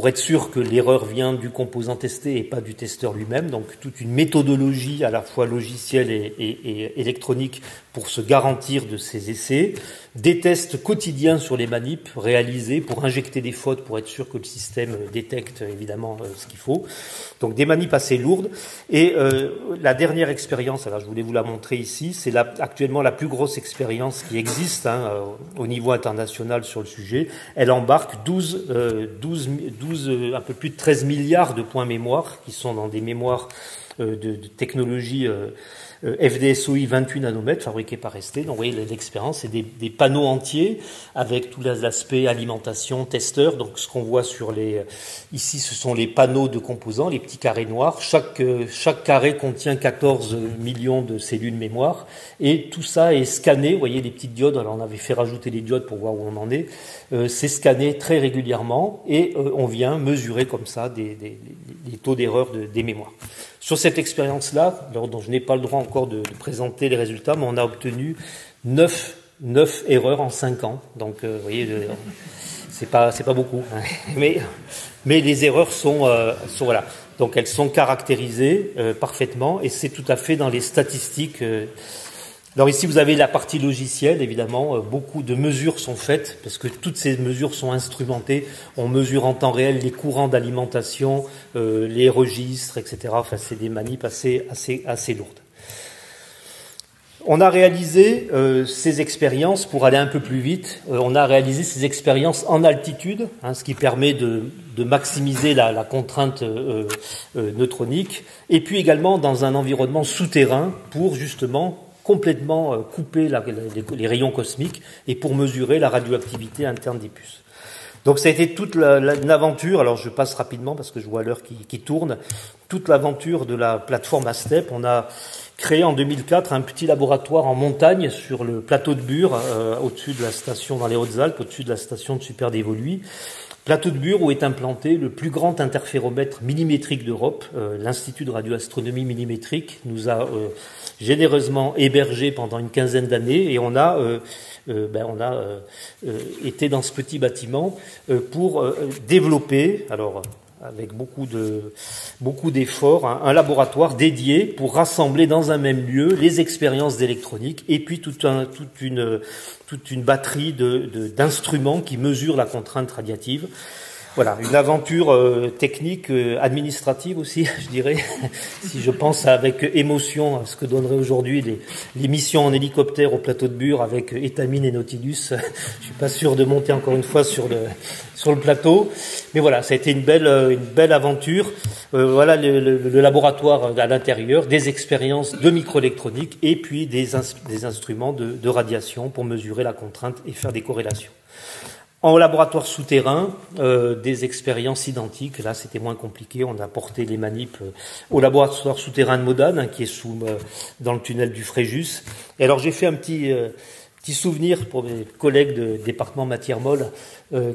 B: être sûr que l'erreur vient du composant testé et pas du testeur lui-même. Donc, toute une méthodologie à la fois logicielle et électronique pour se garantir de ces essais. Des tests quotidiens sur les manips réalisés pour injecter des fautes pour être sûr que le système détecte, évidemment, ce qu'il faut. Donc, des manips assez lourdes. Et la dernière expérience, alors je voulais vous la montrer ici, c'est actuellement la plus grosse expérience qui existe au niveau international sur le sujet. Elle embarque un peu plus de 13 milliards de points mémoire qui sont dans des mémoires de technologie FDSOI 28 nanomètres fabriqués par ST. Donc vous voyez l'expérience, c'est des panneaux entiers avec tous les aspects alimentation, testeur. Donc ce qu'on voit sur ici, ce sont les panneaux de composants, les petits carrés noirs. Chaque carré contient 14 millions de cellules mémoire et tout ça est scanné. Vous voyez les petites diodes. Alors on avait fait rajouter les diodes pour voir où on en est. C'est scanné très régulièrement et on vient mesurer comme ça des taux d'erreur des mémoires. Sur cette expérience-là, dont je n'ai pas le droit encore de présenter les résultats, mais on a obtenu 9 erreurs en 5 ans. Donc, vous voyez, c'est pas beaucoup. Hein. Mais les erreurs sont voilà. Donc, elles sont caractérisées parfaitement et c'est tout à fait dans les statistiques. Alors ici, vous avez la partie logicielle, évidemment. Beaucoup de mesures sont faites parce que toutes ces mesures sont instrumentées. On mesure en temps réel les courants d'alimentation, les registres, etc. Enfin, c'est des manips assez lourdes. On a réalisé ces expériences, pour aller un peu plus vite, on a réalisé ces expériences en altitude, ce qui permet de maximiser la contrainte neutronique, et puis également dans un environnement souterrain pour justement complètement couper les rayons cosmiques et pour mesurer la radioactivité interne des puces. Donc ça a été toute une aventure, alors je passe rapidement parce que je vois l'heure qui tourne, toute l'aventure de la plateforme ASTEP. On a créé en 2004 un petit laboratoire en montagne sur le plateau de Bure, au-dessus de la station dans les Hautes-Alpes, au-dessus de la station de Super d'Évoluy. Plateau de Bure où est implanté le plus grand interféromètre millimétrique d'Europe. L'Institut de radioastronomie millimétrique nous a généreusement hébergés pendant une quinzaine d'années et on a été dans ce petit bâtiment pour développer, alors avec beaucoup d'efforts, un laboratoire dédié pour rassembler dans un même lieu les expériences d'électronique et puis toute une batterie d'instruments qui mesurent la contrainte radiative. Voilà, une aventure technique, administrative aussi, je dirais, si je pense avec émotion à ce que donneraient aujourd'hui les missions en hélicoptère au plateau de Bure avec Étamine et Nautilus. Je suis pas sûr de monter encore une fois sur le plateau, mais voilà, ça a été une belle aventure. Voilà le laboratoire à l'intérieur, des expériences de microélectronique et puis des instruments de radiation pour mesurer la contrainte et faire des corrélations. En laboratoire souterrain, des expériences identiques. Là, c'était moins compliqué. On a porté les manips au laboratoire souterrain de Modane, qui est dans le tunnel du Fréjus. Et alors, j'ai fait un petit souvenir pour mes collègues de département matière molle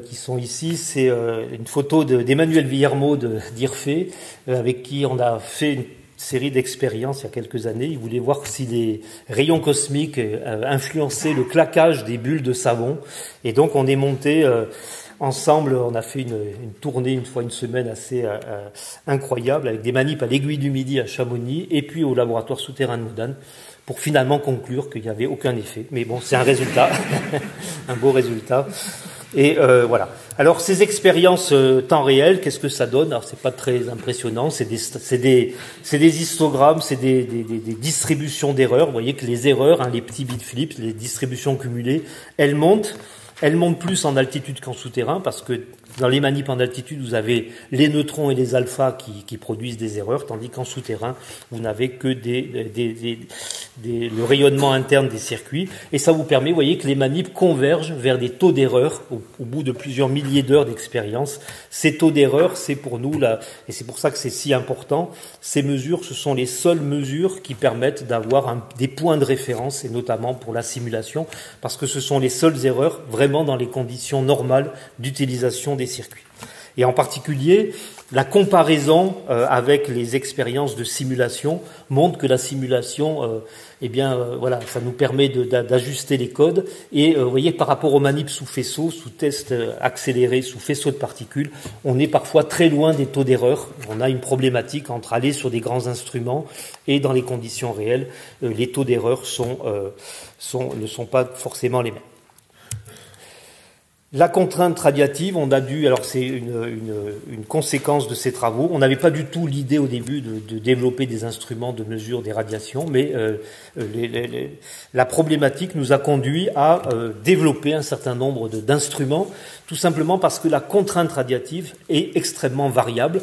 B: qui sont ici. C'est une photo d'Emmanuel Villermo d'IRFE, avec qui on a fait une série d'expériences il y a quelques années. Il voulait voir si les rayons cosmiques influençaient le claquage des bulles de savon. Et donc on est monté ensemble, on a fait une tournée une semaine assez incroyable avec des manips à l'Aiguille du Midi à Chamonix et puis au laboratoire souterrain de Modane pour finalement conclure qu'il n'y avait aucun effet. Mais bon, c'est un résultat, un beau résultat. Et voilà. Alors ces expériences temps réel, qu'est-ce que ça donne? Alors c'est pas très impressionnant, c'est des histogrammes, c'est des distributions d'erreurs. Vous voyez que les erreurs, les petits bit flips, les distributions cumulées, elles montent plus en altitude qu'en souterrain parce que dans les manips en altitude, vous avez les neutrons et les alphas qui produisent des erreurs, tandis qu'en souterrain, vous n'avez que le rayonnement interne des circuits. Et ça vous permet, vous voyez, que les manips convergent vers des taux d'erreur au bout de plusieurs milliers d'heures d'expérience. Ces taux d'erreur, c'est pour nous, et c'est pour ça que c'est si important, ces mesures, ce sont les seules mesures qui permettent d'avoir des points de référence, et notamment pour la simulation, parce que ce sont les seules erreurs vraiment dans les conditions normales d'utilisation des circuits. Et en particulier, la comparaison avec les expériences de simulation montre que la simulation, voilà, ça nous permet d'ajuster les codes. Et vous voyez, par rapport aux manips sous faisceau, sous test accéléré, sous faisceau de particules, on est parfois très loin des taux d'erreur. On a une problématique entre aller sur des grands instruments et dans les conditions réelles, les taux d'erreur ne sont pas forcément les mêmes. La contrainte radiative, alors c'est une conséquence de ces travaux. On n'avait pas du tout l'idée au début de développer des instruments de mesure des radiations, mais la problématique nous a conduit à développer un certain nombre d'instruments, tout simplement parce que la contrainte radiative est extrêmement variable.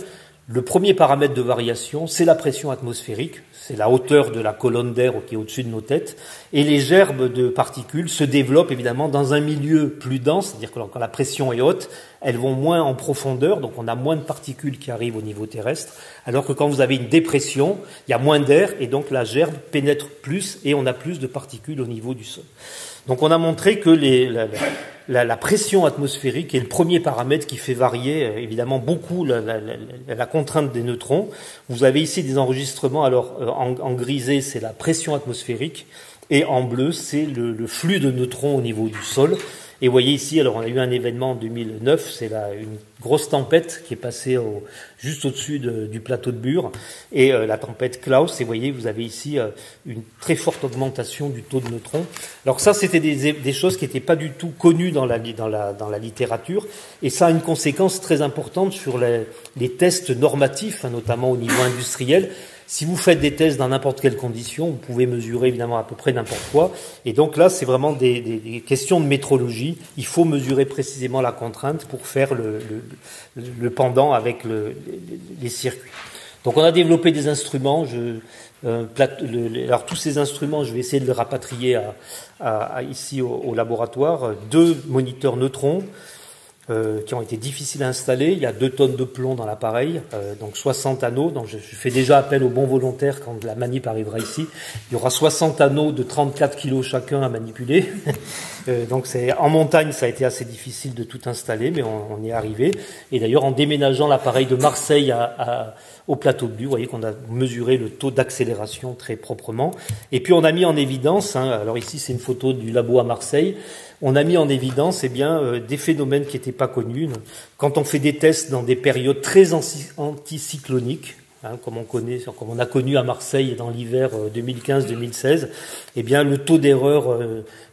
B: Le premier paramètre de variation, c'est la pression atmosphérique, c'est la hauteur de la colonne d'air qui est au-dessus de nos têtes, et les gerbes de particules se développent évidemment dans un milieu plus dense, c'est-à-dire que quand la pression est haute, elles vont moins en profondeur, donc on a moins de particules qui arrivent au niveau terrestre, alors que quand vous avez une dépression, il y a moins d'air, et donc la gerbe pénètre plus, et on a plus de particules au niveau du sol. Donc on a montré que la pression atmosphérique est le premier paramètre qui fait varier évidemment beaucoup la contrainte des neutrons. Vous avez ici des enregistrements, alors en grisé c'est la pression atmosphérique et en bleu c'est le flux de neutrons au niveau du sol. Et vous voyez ici, alors on a eu un événement en 2009, c'est une grosse tempête qui est passée juste au-dessus du plateau de Bure, et la tempête Klaus, et vous voyez, vous avez ici une très forte augmentation du taux de neutrons. Alors ça, c'était des choses qui n'étaient pas du tout connues dans la littérature, et ça a une conséquence très importante sur les tests normatifs, notamment au niveau industriel. Si vous faites des tests dans n'importe quelle condition, vous pouvez mesurer évidemment à peu près n'importe quoi. Et donc là, c'est vraiment des questions de métrologie. Il faut mesurer précisément la contrainte pour faire le pendant avec les circuits. Donc on a développé des instruments. Alors tous ces instruments, je vais essayer de les rapatrier ici au laboratoire. 2 moniteurs neutrons. Qui ont été difficiles à installer. Il y a 2 tonnes de plomb dans l'appareil, donc 60 anneaux. Donc je fais déjà appel aux bons volontaires quand la manip arrivera ici. Il y aura 60 anneaux de 34 kilos chacun à manipuler. Donc en montagne, ça a été assez difficile de tout installer, mais on y est arrivé. Et d'ailleurs, en déménageant l'appareil de Marseille au plateau de Bure, vous voyez qu'on a mesuré le taux d'accélération très proprement. Et puis on a mis en évidence, alors ici c'est une photo du labo à Marseille, on a mis en évidence des phénomènes qui n'étaient pas connus. Quand on fait des tests dans des périodes très anticycloniques, comme on a connu à Marseille dans l'hiver 2015-2016, le taux d'erreur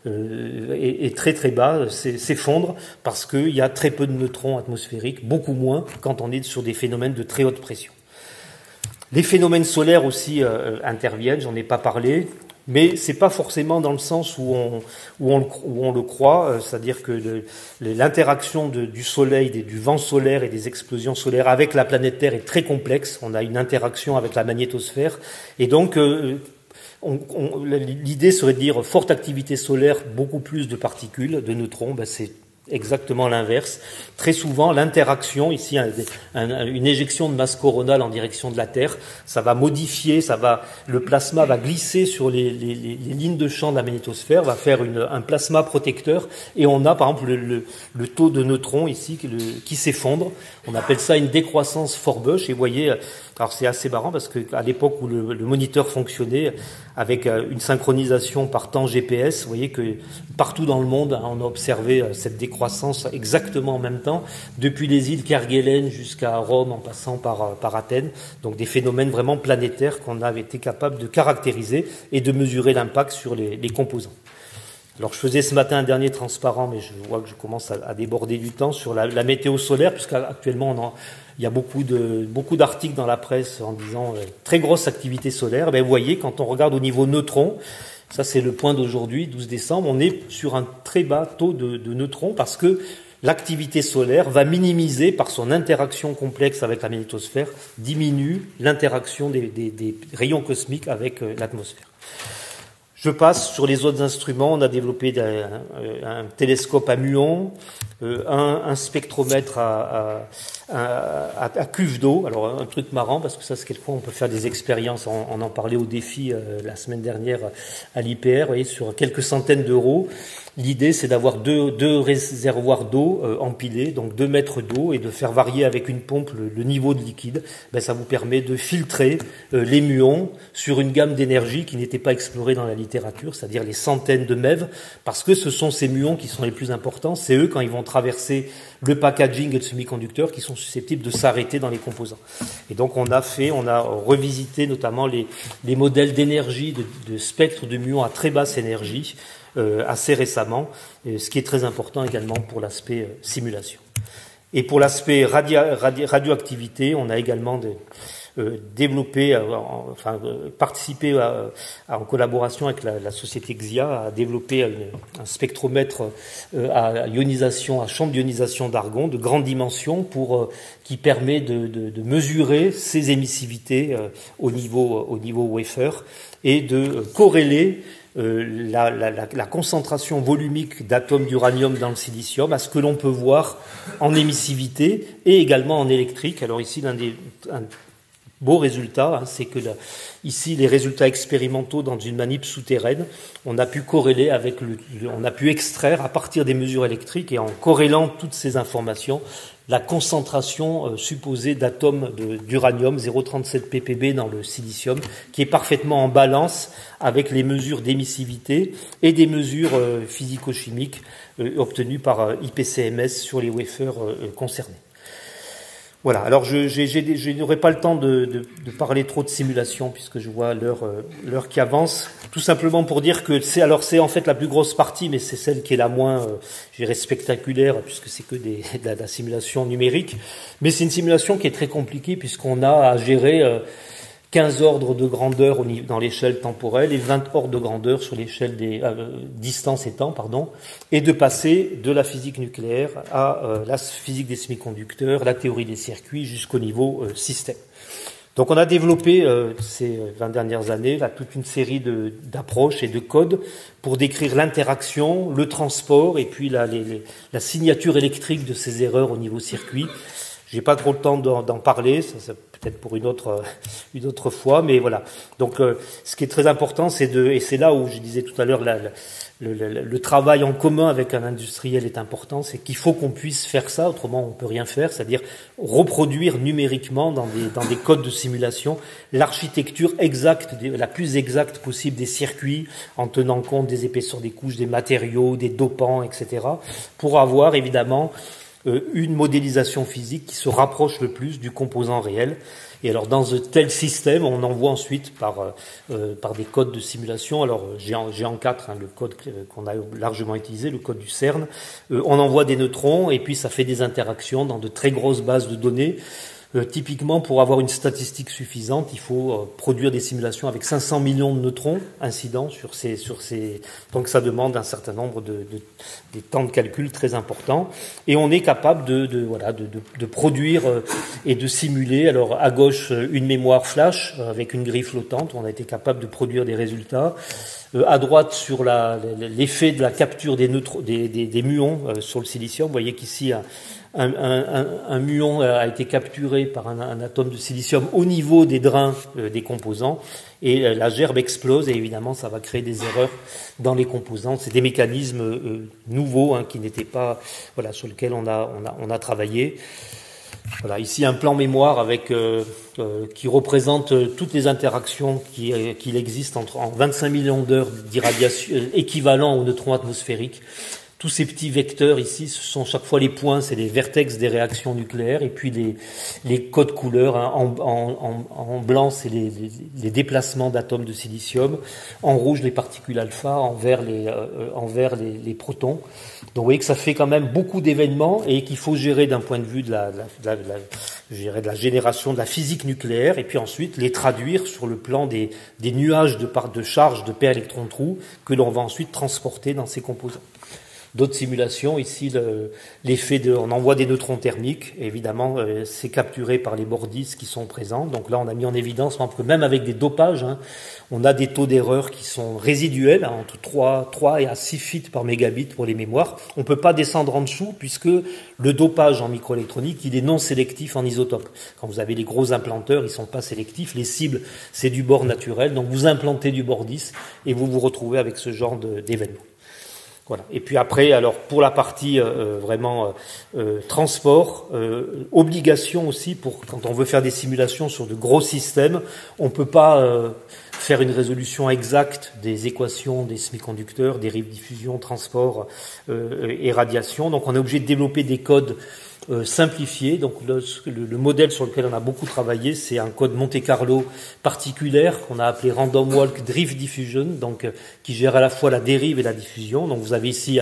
B: est très très bas, s'effondre parce qu'il y a très peu de neutrons atmosphériques, beaucoup moins quand on est sur des phénomènes de très haute pression. Les phénomènes solaires aussi interviennent, j'en ai pas parlé. Mais c'est pas forcément dans le sens où on le croit, c'est-à-dire que l'interaction du soleil, du vent solaire et des explosions solaires avec la planète Terre est très complexe. On a une interaction avec la magnétosphère, et donc l'idée serait de dire forte activité solaire, beaucoup plus de particules, de neutrons. C'est exactement l'inverse. Très souvent, l'interaction, ici, une éjection de masse coronale en direction de la Terre, ça va modifier, le plasma va glisser sur les lignes de champ de la magnétosphère, va faire un plasma protecteur, et on a, par exemple, le taux de neutrons ici qui s'effondre. On appelle ça une décroissance Forbush, et vous voyez, alors c'est assez marrant parce que à l'époque où le moniteur fonctionnait avec une synchronisation par temps GPS, vous voyez que partout dans le monde, on a observé cette décroissance exactement en même temps, depuis les îles Kerguelen jusqu'à Rome en passant par Athènes, donc des phénomènes vraiment planétaires qu'on avait été capable de caractériser et de mesurer l'impact sur les composants. Alors je faisais ce matin un dernier transparent, mais je vois que je commence à déborder du temps sur la météo solaire, puisqu'actuellement il y a beaucoup d'articles dans la presse en disant très grosse activité solaire. Vous voyez, quand on regarde au niveau neutrons, ça c'est le point d'aujourd'hui, 12 décembre, on est sur un très bas taux de neutrons parce que l'activité solaire va minimiser, par son interaction complexe avec la magnétosphère, diminue l'interaction des rayons cosmiques avec l'atmosphère. Je passe sur les autres instruments. On a développé un télescope à muons, un spectromètre à cuve d'eau. Alors un truc marrant parce que ça c'est quelquefois on peut faire des expériences. On en parlait au défi la semaine dernière à l'IPR. Vous voyez, sur quelques centaines d'euros. L'idée, c'est d'avoir deux réservoirs d'eau empilés, donc 2 mètres d'eau, et de faire varier avec une pompe le niveau de liquide. Ça vous permet de filtrer les muons sur une gamme d'énergie qui n'était pas explorée dans la littérature, c'est-à-dire les centaines de MeV, parce que ce sont ces muons qui sont les plus importants. C'est eux, quand ils vont traverser le packaging et le semi-conducteur, qui sont susceptibles de s'arrêter dans les composants. Et donc on a revisité notamment les modèles d'énergie, de spectre de muons à très basse énergie, assez récemment, ce qui est très important également pour l'aspect simulation. Et pour l'aspect radioactivité, on a également participer en collaboration avec la société XIA à développer un spectromètre à ionisation, à champ d'ionisation d'argon de grande dimension qui permet de mesurer ces émissivités au niveau wafer et de corréler la concentration volumique d'atomes d'uranium dans le silicium à ce que l'on peut voir en émissivité et également en électrique. Alors ici, un beau résultat, c'est que ici, les résultats expérimentaux dans une manip souterraine, on a pu corréler on a pu extraire à partir des mesures électriques et en corrélant toutes ces informations, la concentration supposée d'atomes d'uranium 0,37 ppb dans le silicium, qui est parfaitement en balance avec les mesures d'émissivité et des mesures physico-chimiques obtenues par IPCMS sur les wafers concernés. Voilà, alors je n'aurai pas le temps de parler trop de simulation puisque je vois l'heure qui avance, tout simplement pour dire que c'est en fait la plus grosse partie, mais c'est celle qui est la moins, je dirais, spectaculaire puisque c'est que de la simulation numérique, mais c'est une simulation qui est très compliquée puisqu'on a à gérer 15 ordres de grandeur dans l'échelle temporelle et 20 ordres de grandeur sur l'échelle des distance et temps, et de passer de la physique nucléaire à la physique des semi-conducteurs, la théorie des circuits jusqu'au niveau système. Donc on a développé ces 20 dernières années toute une série d'approches et de codes pour décrire l'interaction, le transport et puis la signature électrique de ces erreurs au niveau circuit. J'ai pas trop le temps d'en parler, ça peut-être pour une autre fois, mais voilà. Donc, ce qui est très important, et c'est là où je disais tout à l'heure, le travail en commun avec un industriel est important, c'est qu'il faut qu'on puisse faire ça, autrement on peut rien faire, c'est-à-dire reproduire numériquement dans des codes de simulation l'architecture exacte, la plus exacte possible des circuits, en tenant compte des épaisseurs des couches, des matériaux, des dopants, etc., pour avoir évidemment une modélisation physique qui se rapproche le plus du composant réel. Et alors dans de tels systèmes, on envoie ensuite par des codes de simulation, alors GEAN4, le code qu'on a largement utilisé, le code du CERN, on envoie des neutrons et puis ça fait des interactions dans de très grosses bases de données. Typiquement, pour avoir une statistique suffisante, il faut produire des simulations avec 500 millions de neutrons incidents sur ces. Donc, ça demande un certain nombre des temps de calcul très importants. Et on est capable de produire et de simuler. Alors, à gauche, une mémoire flash avec une grille flottante. On a été capable de produire des résultats. À droite, sur l'effet de la capture des muons sur le silicium. Vous voyez qu'ici, un muon a été capturé par un atome de silicium au niveau des drains des composants et la gerbe explose et évidemment ça va créer des erreurs dans les composants. C'est des mécanismes nouveaux qui n'étaient pas sur lesquels on a travaillé. Voilà, ici un plan mémoire avec qui représente toutes les interactions qu'il existe en 25 millions d'heures d'irradiation équivalent aux neutrons atmosphériques. Tous ces petits vecteurs ici, ce sont chaque fois les points, c'est les vertex des réactions nucléaires, et puis les codes couleurs. En blanc, c'est les déplacements d'atomes de silicium. En rouge, les particules alpha. En vert, les protons. Donc, vous voyez que ça fait quand même beaucoup d'événements et qu'il faut gérer d'un point de vue de la génération de la physique nucléaire, et puis ensuite les traduire sur le plan des nuages de charges de paires électrons-trous que l'on va ensuite transporter dans ces composants. D'autres simulations, ici, on envoie des neutrons thermiques, et évidemment, c'est capturé par les bordisses qui sont présents. Donc là, on a mis en évidence que même avec des dopages, on a des taux d'erreur qui sont résiduels, entre 3 et à 6 fits par mégabit pour les mémoires. On ne peut pas descendre en dessous, puisque le dopage en microélectronique, il est non sélectif en isotope. Quand vous avez les gros implanteurs, ils ne sont pas sélectifs. Les cibles, c'est du bord naturel. Donc vous implantez du bordisse, et vous vous retrouvez avec ce genre d'événement. Voilà. Et puis après, alors pour la partie transport, obligation aussi quand on veut faire des simulations sur de gros systèmes, on peut pas faire une résolution exacte des équations des semi-conducteurs, dérive, diffusion, transport et radiation. Donc on est obligé de développer des codes simplifié. Donc le modèle sur lequel on a beaucoup travaillé, c'est un code Monte-Carlo particulier qu'on a appelé Random Walk Drift Diffusion, donc qui gère à la fois la dérive et la diffusion. Donc vous avez ici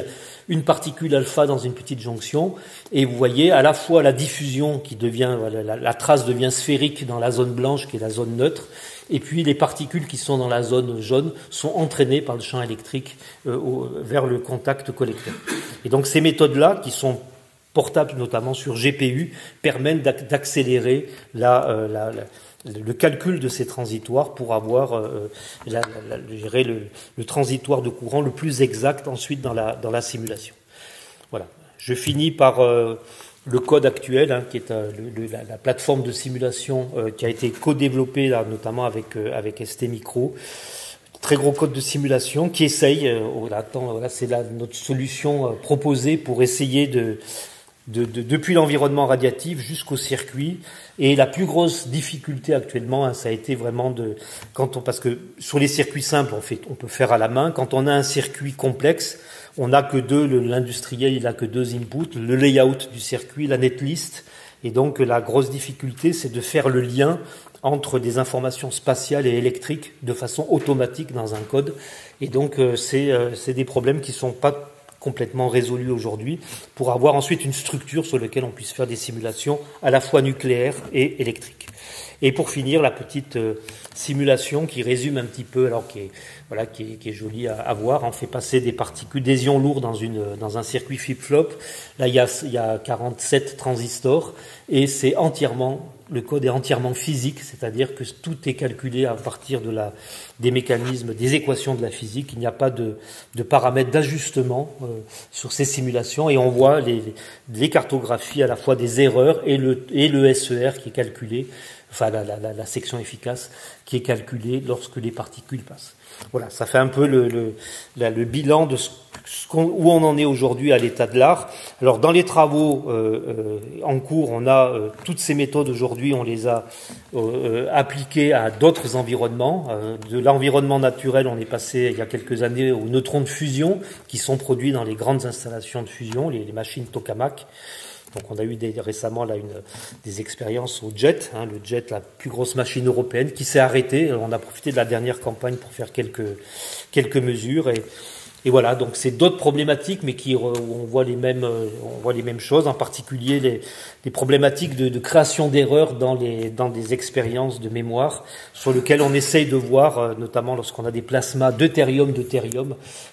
B: une particule alpha dans une petite jonction, et vous voyez à la fois la diffusion qui devient, la trace devient sphérique dans la zone blanche qui est la zone neutre, et puis les particules qui sont dans la zone jaune sont entraînées par le champ électrique vers le contact collecteur. Et donc ces méthodes-là, qui sont portables notamment sur GPU, permettent d'accélérer le calcul de ces transitoires pour avoir le transitoire de courant le plus exact ensuite dans la simulation. Voilà. Je finis par le code actuel, qui est la plateforme de simulation qui a été co-développée notamment avec ST Micro. Très gros code de simulation qui essaye, c'est notre solution proposée pour essayer depuis l'environnement radiatif jusqu'au circuit. Et la plus grosse difficulté actuellement, ça a été vraiment parce que sur les circuits simples, on peut faire à la main. Quand on a un circuit complexe, on n'a que l'industriel, il n'a que 2 inputs, le layout du circuit, la netlist. Et donc, la grosse difficulté, c'est de faire le lien entre des informations spatiales et électriques de façon automatique dans un code. Et donc, c'est des problèmes qui sont pas complètement résolus aujourd'hui pour avoir ensuite une structure sur laquelle on puisse faire des simulations à la fois nucléaires et électriques. Et pour finir, la petite simulation qui résume un petit peu, alors qui est jolie à voir. On fait passer des particules, des ions lourds dans un circuit flip-flop. Là, il y a 47 transistors et le code est entièrement physique, c'est-à-dire que tout est calculé à partir des mécanismes, des équations de la physique. Il n'y a pas de paramètres d'ajustement sur ces simulations, et on voit les cartographies à la fois des erreurs et le SER qui est calculé, enfin la section efficace qui est calculée lorsque les particules passent. Voilà, ça fait un peu le bilan de où on en est aujourd'hui à l'état de l'art. Alors dans les travaux en cours, on a toutes ces méthodes aujourd'hui, on les a appliquées à d'autres environnements. De l'environnement naturel, on est passé il y a quelques années aux neutrons de fusion qui sont produits dans les grandes installations de fusion, les machines tokamak. Donc on a eu récemment des expériences au JET, le JET, la plus grosse machine européenne, qui s'est arrêtée. On a profité de la dernière campagne pour faire quelques mesures, et voilà. Donc c'est d'autres problématiques, mais où on voit les mêmes choses, en particulier les problématiques de création d'erreurs dans des expériences de mémoire, sur lesquelles on essaye de voir, notamment lorsqu'on a des plasmas deutérium,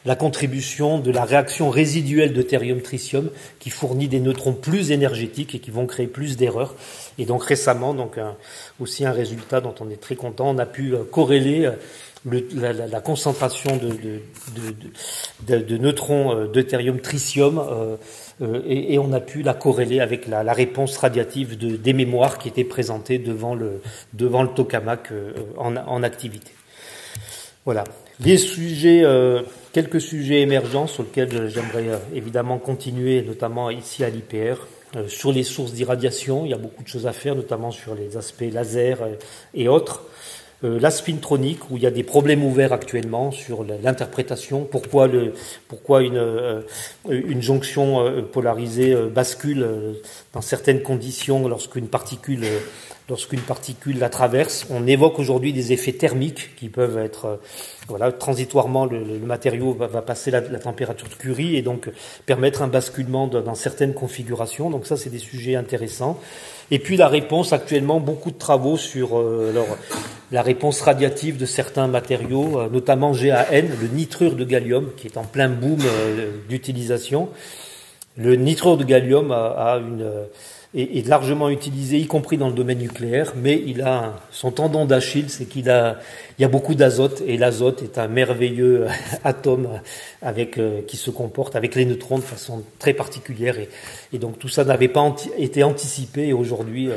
B: la contribution de la réaction résiduelle deutérium-tritium qui fournit des neutrons plus énergétiques et qui vont créer plus d'erreurs. Et donc récemment, aussi un résultat dont on est très content, on a pu corréler la concentration de neutrons deutérium-tritium et on a pu la corréler avec la réponse radiative des mémoires qui étaient présentées devant le tokamak en activité. Voilà. Quelques sujets émergents sur lesquels j'aimerais évidemment continuer, notamment ici à l'IPR. Sur les sources d'irradiation, il y a beaucoup de choses à faire, notamment sur les aspects laser et autres. La spintronique, où il y a des problèmes ouverts actuellement sur l'interprétation. Pourquoi une jonction polarisée bascule dans certaines conditions lorsqu'une particule la traverse. On évoque aujourd'hui des effets thermiques qui peuvent être, transitoirement le matériau va passer la température de Curie et donc permettre un basculement dans certaines configurations. Donc ça, c'est des sujets intéressants. Et puis la réponse, actuellement, beaucoup de travaux sur la réponse radiative de certains matériaux, notamment GaN, le nitrure de gallium, qui est en plein boom d'utilisation. Le nitrure de gallium est largement utilisé, y compris dans le domaine nucléaire, mais son tendon d'Achille, c'est qu'il y a beaucoup d'azote, et l'azote est un merveilleux atome qui se comporte avec les neutrons de façon très particulière, et donc tout ça n'avait pas été anticipé, et aujourd'hui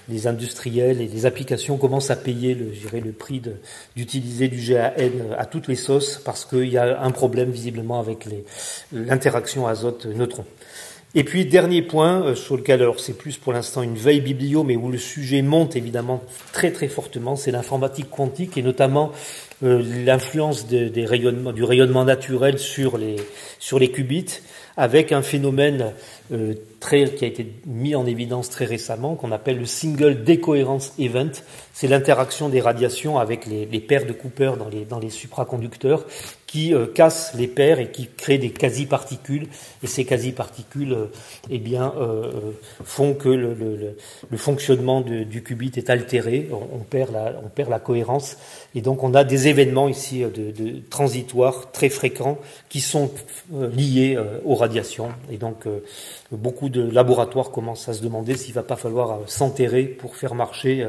B: les industriels et les applications commencent à payer le prix d'utiliser du GaN à toutes les sauces, parce qu'il y a un problème visiblement avec l'interaction azote-neutron. Et puis, dernier point, sur lequel, alors c'est plus pour l'instant une veille biblio, mais où le sujet monte évidemment très très fortement, c'est l'informatique quantique, et notamment l'influence du rayonnement naturel sur les qubits, avec un phénomène qui a été mis en évidence très récemment, qu'on appelle le Single Decoherence Event. C'est l'interaction des radiations avec les paires de Cooper dans les supraconducteurs, qui cassent les paires et qui créent des quasi-particules. Et ces quasi-particules, font que le fonctionnement du qubit est altéré. On perd la cohérence. Et donc, on a des événements ici de transitoires très fréquents qui sont liés aux radiations. Et donc, beaucoup de laboratoires commencent à se demander s'il va pas falloir s'enterrer pour faire marcher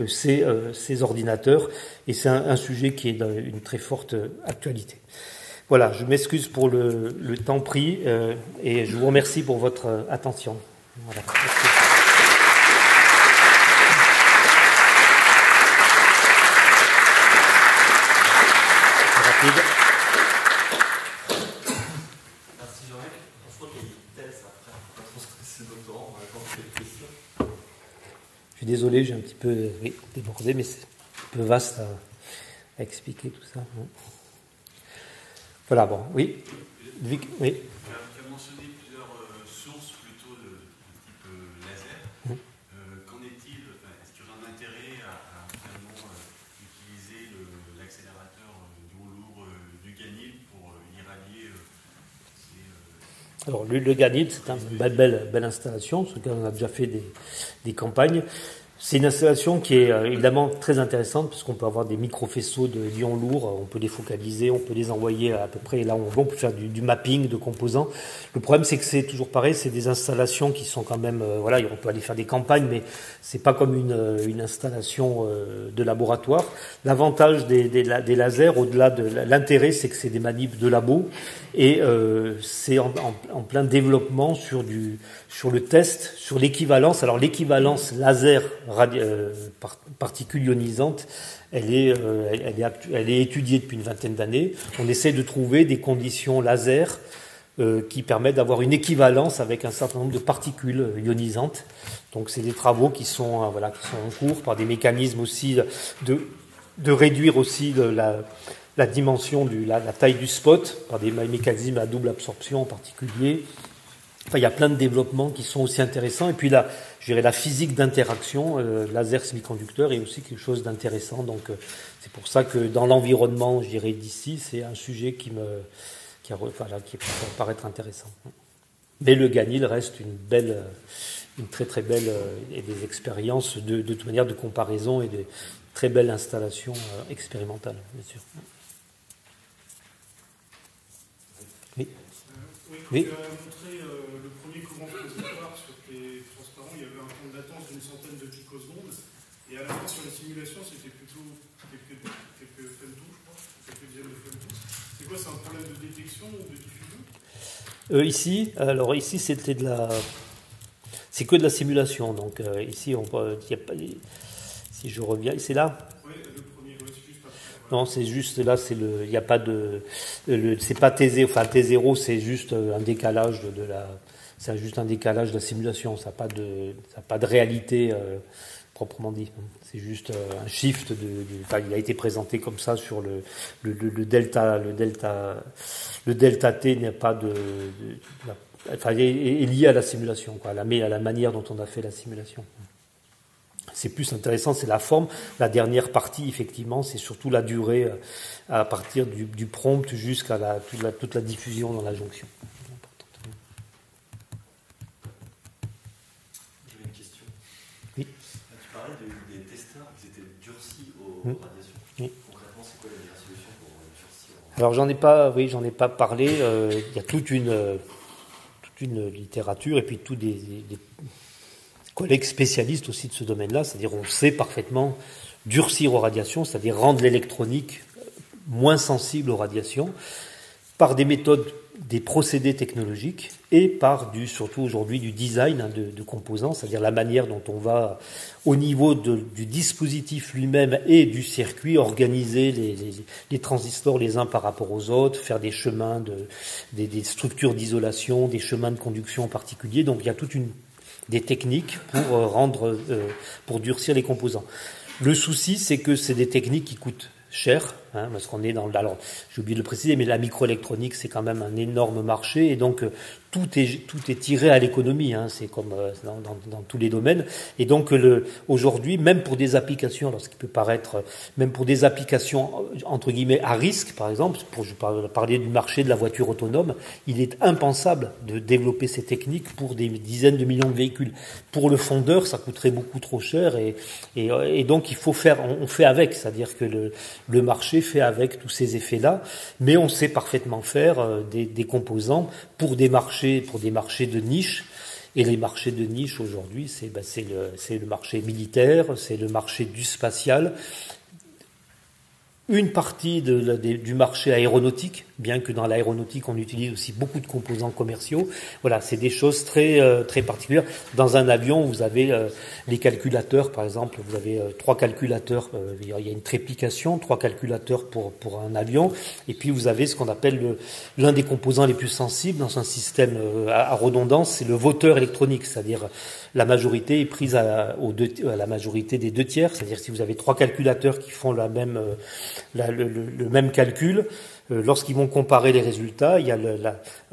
B: ces ordinateurs. Et c'est un sujet qui est d'une très forte actualité. Voilà, je m'excuse pour le temps pris et je vous remercie pour votre attention. Voilà. Merci. Rapide.
A: Merci Jean-Luc. Je crois qu'il y a une thèse après. On va transmettre le doctorant, on va attendre quelques questions.
B: Je suis désolé, j'ai un petit peu débordé, mais c'est un peu vaste à expliquer tout ça. Voilà, bon, oui. Vic, oui.
C: Tu as mentionné plusieurs sources plutôt de type laser. Qu'en est-il? Est-ce qu'il y aurait un intérêt à finalement utiliser l'accélérateur d'ion lourd du Ganil pour irradier ces...
B: Alors, le Ganil, c'est une belle installation, sur laquelle on a déjà fait des campagnes. C'est une installation qui est évidemment très intéressante puisqu'on peut avoir des micro-faisceaux d'ions lourds, on peut les focaliser, on peut les envoyer à peu près là où on veut, on peut faire du mapping de composants. Le problème, c'est que c'est toujours pareil, c'est des installations qui sont quand même, on peut aller faire des campagnes, mais c'est pas comme une installation de laboratoire. L'avantage des lasers, au-delà de l'intérêt, c'est que c'est des manips de labo et c'est en plein développement sur le test, sur l'équivalence. Alors l'équivalence laser particules ionisantes, elle est étudiée depuis une vingtaine d'années. On essaie de trouver des conditions laser qui permettent d'avoir une équivalence avec un certain nombre de particules ionisantes. Donc c'est des travaux qui sont en cours par des mécanismes aussi de réduire aussi la dimension la taille du spot par des mécanismes à double absorption en particulier. Enfin, il y a plein de développements qui sont aussi intéressants. Et puis là, je dirais la physique d'interaction, laser semi-conducteur est aussi quelque chose d'intéressant. Donc c'est pour ça que dans l'environnement, je dirais d'ici, c'est un sujet qui peut paraître intéressant. Mais le Ganil reste une très très belle et des expériences de toute manière de comparaison et de très belles installations expérimentales, bien sûr. Oui.
D: Oui, tu as montré le premier courant transitoire sur tes transparents, il y avait un temps de latence d'une centaine de picosecondes, et à la fin sur les simulations, c'était plutôt quelques femtous, je crois, quelques dizaines de femtous. C'est quoi, c'est un problème de détection ou de diffusion?
B: Ici, c'est que de la simulation. Donc ici, si je reviens, c'est là.
D: Oui, le premier, c'est juste après.
B: Non, c'est juste là, il n'y a pas c'est pas T0, enfin T0, c'est juste un décalage c'est juste un décalage de la simulation, ça n'a pas de réalité proprement dit. C'est juste un shift il a été présenté comme ça sur le delta T n'est pas est lié à la simulation, à la manière dont on a fait la simulation. C'est plus intéressant, c'est la forme. La dernière partie, effectivement, c'est surtout la durée à partir du prompt jusqu'à toute la diffusion dans la jonction.
A: J'avais une question.
B: Oui.
A: Tu parlais des testeurs qui étaient durcis aux radiations.
B: Oui.
A: Concrètement, c'est quoi la meilleure solution pour durcir?
B: Alors j'en ai pas parlé. Il y a toute une littérature et puis tous des collègues spécialistes aussi de ce domaine-là, c'est-à-dire on sait parfaitement durcir aux radiations, c'est-à-dire rendre l'électronique moins sensible aux radiations, par des méthodes, des procédés technologiques et par surtout aujourd'hui du design de composants, c'est-à-dire la manière dont on va, au niveau du dispositif lui-même et du circuit, organiser les transistors les uns par rapport aux autres, faire des chemins, des structures d'isolation, des chemins de conduction en particulier. Donc il y a des techniques pour durcir les composants. Le souci, c'est que c'est des techniques qui coûtent cher, hein, parce qu'on est dans alors j'ai oublié de le préciser, mais la microélectronique c'est quand même un énorme marché, et donc tout est tiré à l'économie, hein, c'est comme dans tous les domaines. Et donc aujourd'hui, même pour des applications, alors ce qui peut paraître, même pour des applications entre guillemets à risque, par exemple, je parlais du marché de la voiture autonome, il est impensable de développer ces techniques pour des dizaines de millions de véhicules. Pour le fondeur, ça coûterait beaucoup trop cher, et donc il faut faire, on fait avec, c'est-à-dire que le marché fait avec tous ces effets-là, mais on sait parfaitement faire des composants pour des marchés de niche. Et les marchés de niche aujourd'hui, c'est le marché militaire, c'est le marché du spatial, une partie du marché aéronautique, bien que dans l'aéronautique on utilise aussi beaucoup de composants commerciaux. Voilà, c'est des choses très très particulières. Dans un avion, vous avez les calculateurs, par exemple, vous avez 3 calculateurs, il y a une triplication, 3 calculateurs pour un avion, et puis vous avez ce qu'on appelle l'un des composants les plus sensibles dans un système à redondance, c'est le voteur électronique, c'est-à-dire la majorité est prise à la majorité des 2 tiers, c'est-à-dire si vous avez 3 calculateurs qui font le même calcul, lorsqu'ils vont comparer les résultats, il y a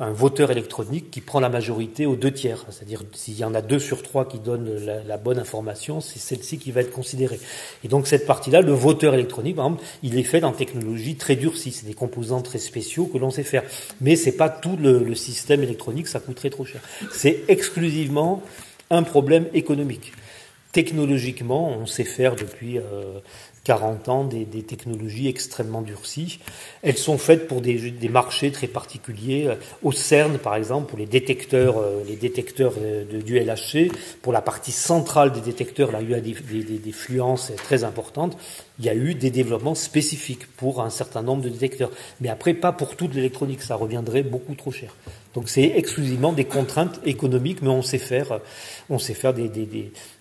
B: un voteur électronique qui prend la majorité aux 2 tiers. C'est-à-dire, s'il y en a 2 sur 3 qui donnent la bonne information, c'est celle-ci qui va être considérée. Et donc, cette partie-là, le voteur électronique, par exemple, il est fait dans technologie très durcie. C'est des composants très spéciaux que l'on sait faire. Mais c'est pas tout le système électronique, ça coûterait trop cher. C'est exclusivement un problème économique. Technologiquement, on sait faire depuis 40 ans des technologies extrêmement durcies. Elles sont faites pour des marchés très particuliers. Au CERN, par exemple, pour les détecteurs du LHC, pour la partie centrale des détecteurs, là, il y a des fluences très importantes. Il y a eu des développements spécifiques pour un certain nombre de détecteurs. Mais après, pas pour toute l'électronique, ça reviendrait beaucoup trop cher. Donc c'est exclusivement des contraintes économiques, mais on sait faire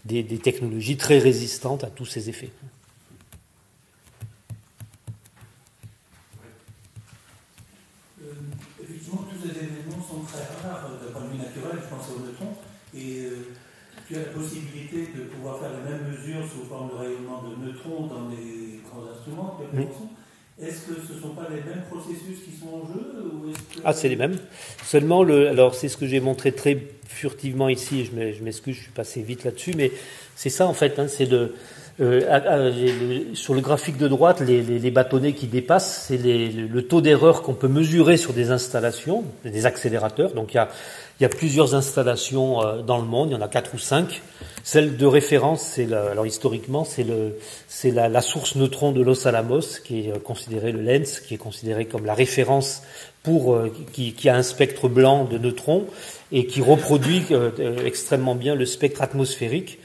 B: des technologies très résistantes à tous ces effets.
E: Effectivement, tous les événements sont très rares d'un point de vue naturel, je pense aux neutrons, et tu as la possibilité de pouvoir faire les mêmes mesures sous forme de rayonnement de neutrons dans les grands instruments. Oui. Est-ce que ce ne sont pas les mêmes processus qui sont en jeu ou
B: c'est les mêmes. Seulement, alors c'est ce que j'ai montré très furtivement ici, et je m'excuse, je suis passé vite là-dessus, mais c'est ça en fait, hein, c'est sur le graphique de droite, les bâtonnets qui dépassent, c'est le taux d'erreur qu'on peut mesurer sur des installations, des accélérateurs. Donc il y a plusieurs installations dans le monde, il y en a 4 ou 5. Celle de référence, alors historiquement, c'est la source neutron de Los Alamos, qui est considérée, le LENS, qui est considéré comme la référence qui a un spectre blanc de neutrons et qui reproduit extrêmement bien le spectre atmosphérique.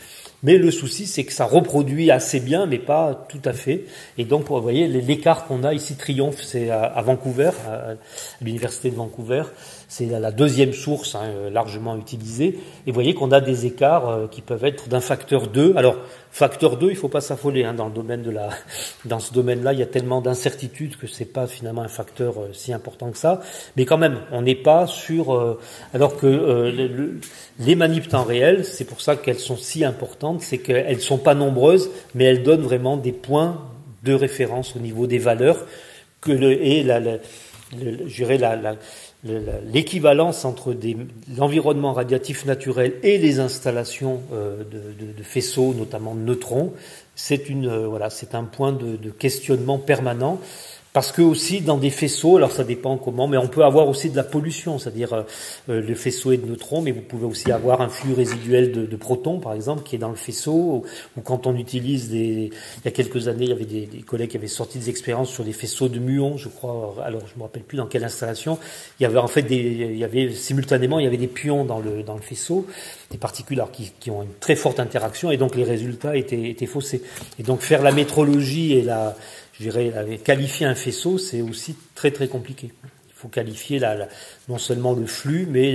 B: Mais le souci, c'est que ça reproduit assez bien, mais pas tout à fait. Et donc, vous voyez, l'écart qu'on a ici triomphe, c'est à Vancouver, à l'université de Vancouver. C'est la deuxième source, hein, largement utilisée. Et vous voyez qu'on a des écarts qui peuvent être d'un facteur 2. Alors, facteur 2, il ne faut pas s'affoler, hein, dans ce domaine-là, il y a tellement d'incertitudes que c'est pas finalement un facteur si important que ça. Mais quand même, on n'est pas sur... alors que les manips temps réel, c'est pour ça qu'elles sont si importantes, c'est qu'elles sont pas nombreuses, mais elles donnent vraiment des points de référence au niveau des valeurs l'équivalence entre l'environnement radiatif naturel et les installations de faisceaux, notamment de neutrons, c'est un point de questionnement permanent. Parce que aussi dans des faisceaux, alors ça dépend comment, mais on peut avoir aussi de la pollution, c'est-à-dire le faisceau est de neutrons, mais vous pouvez aussi avoir un flux résiduel de protons, par exemple, qui est dans le faisceau, ou quand on utilise il y a quelques années, il y avait des collègues qui avaient sorti des expériences sur des faisceaux de muons, je crois, alors je me rappelle plus dans quelle installation, il y avait en fait simultanément, il y avait des pions dans le faisceau, des particules qui ont une très forte interaction, et donc les résultats étaient faussés. Et donc faire la métrologie et qualifier un faisceau, c'est aussi très très compliqué. Il faut qualifier non seulement le flux, mais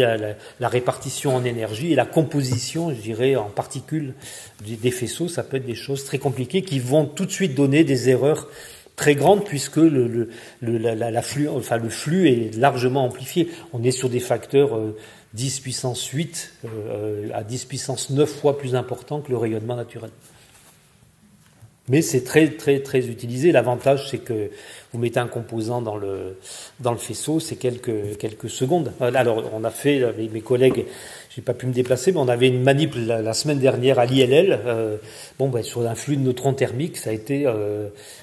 B: la répartition en énergie et la composition, en particules des faisceaux. Ça peut être des choses très compliquées qui vont tout de suite donner des erreurs très grandes puisque le flux est largement amplifié. On est sur des facteurs 10 puissance 8 à 10 puissance 9 fois plus importants que le rayonnement naturel. Mais c'est très très très utilisé. L'avantage, c'est que vous mettez un composant dans le faisceau, c'est quelques secondes. Alors, on a fait, avec mes collègues, j'ai pas pu me déplacer, mais on avait une manip la semaine dernière à l'ILL. Sur un flux de neutrons thermiques, ça a été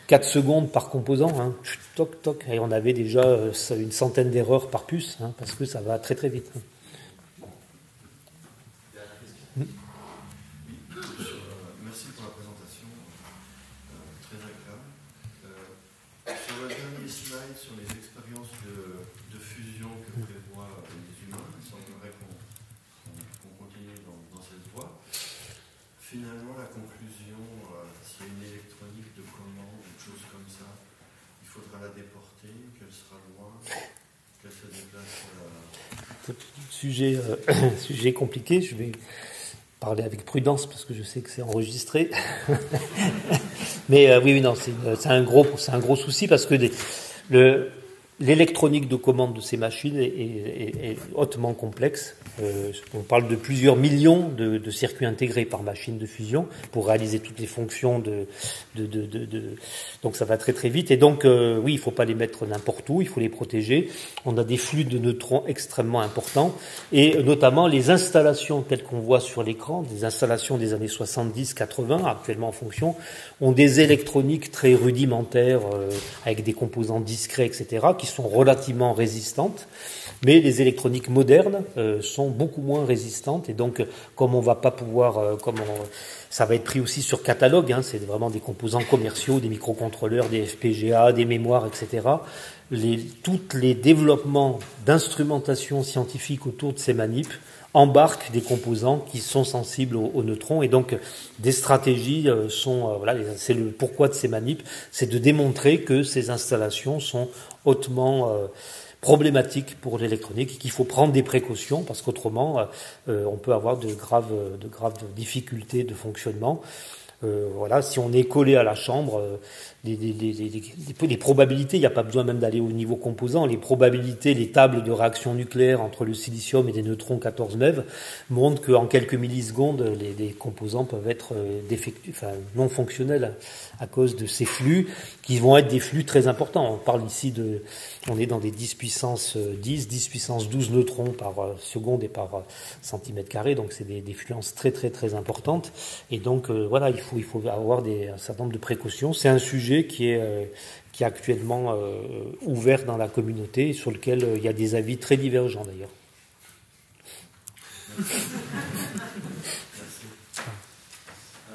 B: 4 secondes par composant. Hein. Toc, toc. Et on avait déjà une centaine d'erreurs par puce, hein, parce que ça va très très vite.
F: Merci pour la présentation, très agréable. Sur le dernier slide, sur les expériences de fusion que prévoient les humains, il semblerait qu'on continue dans cette voie. Finalement, la conclusion, s'il y a une électronique de commande, une chose comme ça, il faudra la déporter, qu'elle sera loin, qu'elle se déplace.
B: Sujet compliqué, je vais parler avec prudence parce que je sais que c'est enregistré. Mais oui, non, c'est un gros souci parce que l'électronique de commande de ces machines est hautement complexe. On parle de plusieurs millions de circuits intégrés par machine de fusion pour réaliser toutes les fonctions donc ça va très très vite. Et donc oui, il faut pas les mettre n'importe où, il faut les protéger. On a des flux de neutrons extrêmement importants et notamment les installations telles qu'on voit sur l'écran, des installations des années 70-80 actuellement en fonction, ont des électroniques très rudimentaires avec des composants discrets, etc., qui sont relativement résistantes. Mais les électroniques modernes sont beaucoup moins résistantes et donc comme on va pas pouvoir, ça va être pris aussi sur catalogue, hein, c'est vraiment des composants commerciaux, des microcontrôleurs, des FPGA, des mémoires, etc. Tous les développements d'instrumentation scientifique autour de ces manips embarquent des composants qui sont sensibles aux neutrons et donc des stratégies sont, c'est le pourquoi de ces manips, c'est de démontrer que ces installations sont hautement problématique pour l'électronique et qu'il faut prendre des précautions parce qu'autrement on peut avoir de graves difficultés de fonctionnement. Si on est collé à la chambre, les probabilités, il n'y a pas besoin même d'aller au niveau composant, les probabilités, les tables de réaction nucléaire entre le silicium et des neutrons 14 MeV montrent qu'en quelques millisecondes, les composants peuvent être non fonctionnels à cause de ces flux qui vont être des flux très importants. On parle ici on est dans des 10 puissance 10, 10 puissance 12 neutrons par seconde et par centimètre carré, donc c'est des fluences très très très importantes. Et donc il faut avoir un certain nombre de précautions. C'est un sujet qui est actuellement ouvert dans la communauté, sur lequel il y a des avis très divergents d'ailleurs.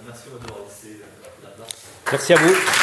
A: Merci d'avoir laissé la place.
B: Merci à vous.